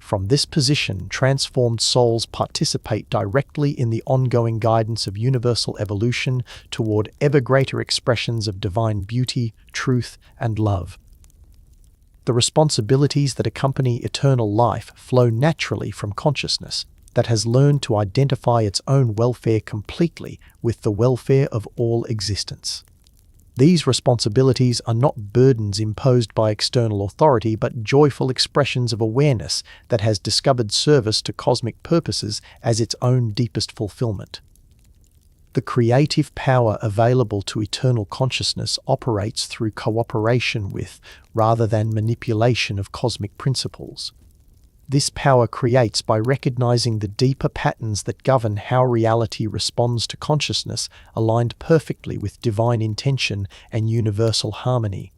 From this position, transformed souls participate directly in the ongoing guidance of universal evolution toward ever greater expressions of divine beauty, truth, and love. The responsibilities that accompany eternal life flow naturally from consciousness that has learned to identify its own welfare completely with the welfare of all existence. These responsibilities are not burdens imposed by external authority, but joyful expressions of awareness that has discovered service to cosmic purposes as its own deepest fulfillment. The creative power available to eternal consciousness operates through cooperation with, rather than manipulation of cosmic principles. This power creates by recognizing the deeper patterns that govern how reality responds to consciousness, aligned perfectly with divine intention and universal harmony.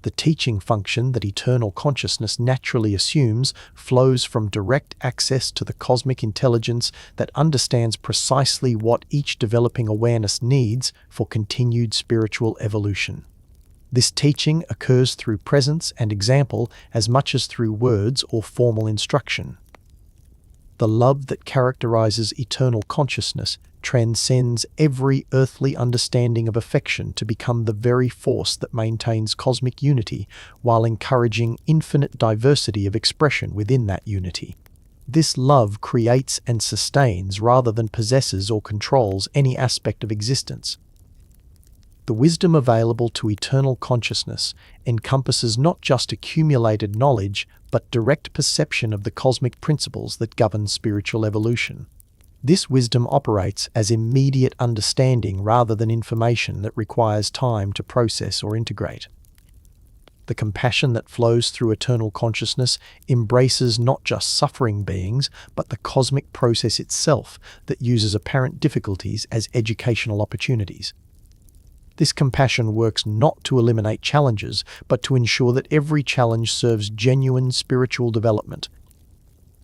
The teaching function that eternal consciousness naturally assumes flows from direct access to the cosmic intelligence that understands precisely what each developing awareness needs for continued spiritual evolution. This teaching occurs through presence and example as much as through words or formal instruction. The love that characterizes eternal consciousness transcends every earthly understanding of affection to become the very force that maintains cosmic unity while encouraging infinite diversity of expression within that unity. This love creates and sustains rather than possesses or controls any aspect of existence. The wisdom available to eternal consciousness encompasses not just accumulated knowledge, but direct perception of the cosmic principles that govern spiritual evolution. This wisdom operates as immediate understanding rather than information that requires time to process or integrate. The compassion that flows through eternal consciousness embraces not just suffering beings, but the cosmic process itself that uses apparent difficulties as educational opportunities. This compassion works not to eliminate challenges, but to ensure that every challenge serves genuine spiritual development.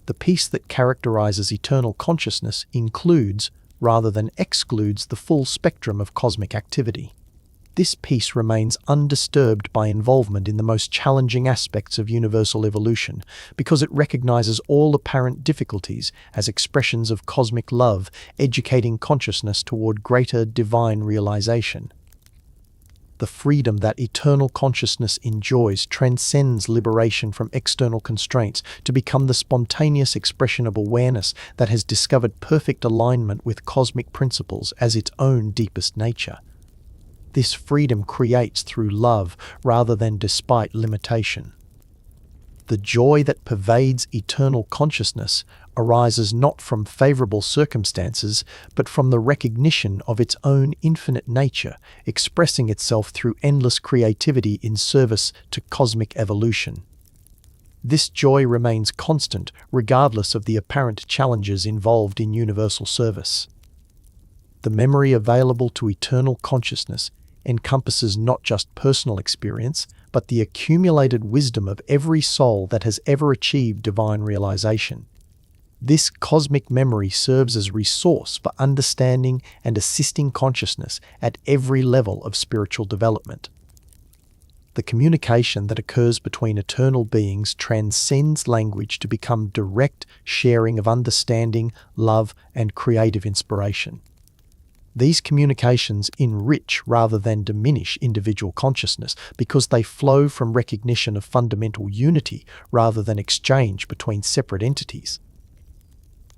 The peace that characterizes eternal consciousness includes rather than excludes the full spectrum of cosmic activity. This peace remains undisturbed by involvement in the most challenging aspects of universal evolution because it recognizes all apparent difficulties as expressions of cosmic love, educating consciousness toward greater divine realization. The freedom that eternal consciousness enjoys transcends liberation from external constraints to become the spontaneous expression of awareness that has discovered perfect alignment with cosmic principles as its own deepest nature. This freedom creates through love rather than despite limitation. The joy that pervades eternal consciousness arises not from favorable circumstances, but from the recognition of its own infinite nature, expressing itself through endless creativity in service to cosmic evolution. This joy remains constant regardless of the apparent challenges involved in universal service. The memory available to eternal consciousness encompasses not just personal experience, but the accumulated wisdom of every soul that has ever achieved divine realization. This cosmic memory serves as a resource for understanding and assisting consciousness at every level of spiritual development. The communication that occurs between eternal beings transcends language to become direct sharing of understanding, love, and creative inspiration. These communications enrich rather than diminish individual consciousness because they flow from recognition of fundamental unity rather than exchange between separate entities.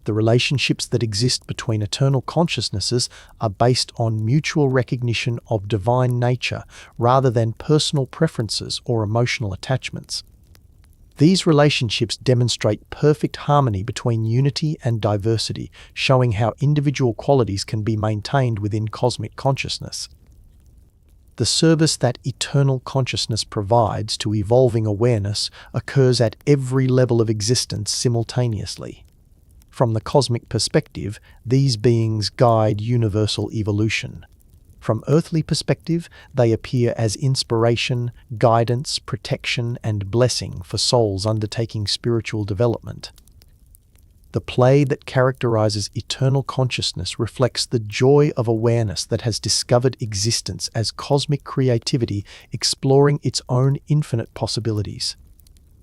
The relationships that exist between eternal consciousnesses are based on mutual recognition of divine nature rather than personal preferences or emotional attachments. These relationships demonstrate perfect harmony between unity and diversity, showing how individual qualities can be maintained within cosmic consciousness. The service that eternal consciousness provides to evolving awareness occurs at every level of existence simultaneously. From the cosmic perspective, these beings guide universal evolution. From earthly perspective, they appear as inspiration, guidance, protection, and blessing for souls undertaking spiritual development. The play that characterizes eternal consciousness reflects the joy of awareness that has discovered existence as cosmic creativity exploring its own infinite possibilities.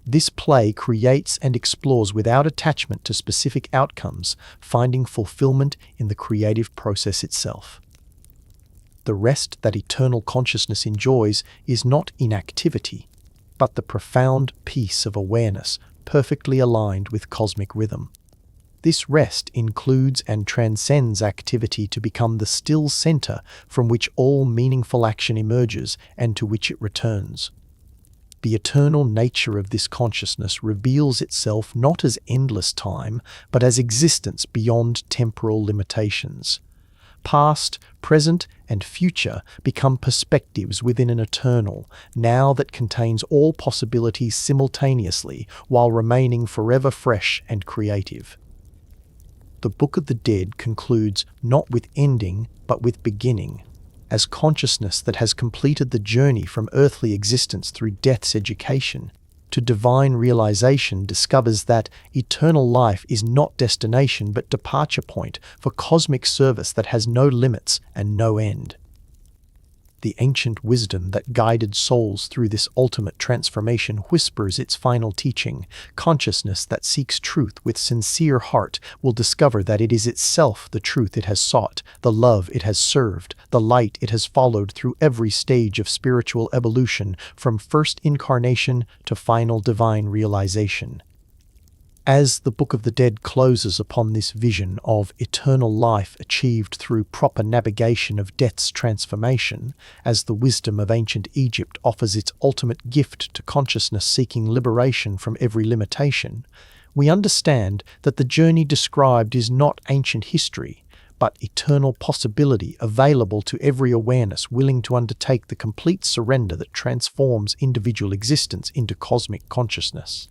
This play creates and explores without attachment to specific outcomes, finding fulfillment in the creative process itself. The rest that eternal consciousness enjoys is not inactivity, but the profound peace of awareness perfectly aligned with cosmic rhythm. This rest includes and transcends activity to become the still center from which all meaningful action emerges and to which it returns. The eternal nature of this consciousness reveals itself not as endless time, but as existence beyond temporal limitations. Past, present, and future become perspectives within an eternal, now that contains all possibilities simultaneously while remaining forever fresh and creative. The Book of the Dead concludes not with ending, but with beginning, as consciousness that has completed the journey from earthly existence through death's education to divine realization discovers that eternal life is not destination but departure point for cosmic service that has no limits and no end. The ancient wisdom that guided souls through this ultimate transformation whispers its final teaching. Consciousness that seeks truth with sincere heart will discover that it is itself the truth it has sought, the love it has served, the light it has followed through every stage of spiritual evolution, from first incarnation to final divine realization. As the Book of the Dead closes upon this vision of eternal life achieved through proper navigation of death's transformation, as the wisdom of ancient Egypt offers its ultimate gift to consciousness seeking liberation from every limitation, we understand that the journey described is not ancient history, but eternal possibility available to every awareness willing to undertake the complete surrender that transforms individual existence into cosmic consciousness.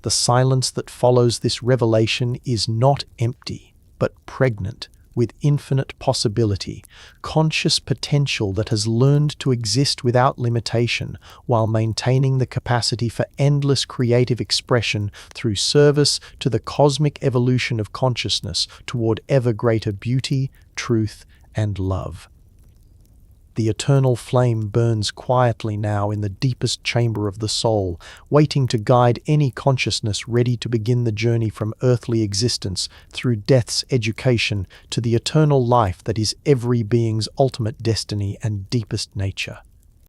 The silence that follows this revelation is not empty, but pregnant with infinite possibility, conscious potential that has learned to exist without limitation while maintaining the capacity for endless creative expression through service to the cosmic evolution of consciousness toward ever greater beauty, truth, and love. The eternal flame burns quietly now in the deepest chamber of the soul, waiting to guide any consciousness ready to begin the journey from earthly existence through death's education to the eternal life that is every being's ultimate destiny and deepest nature.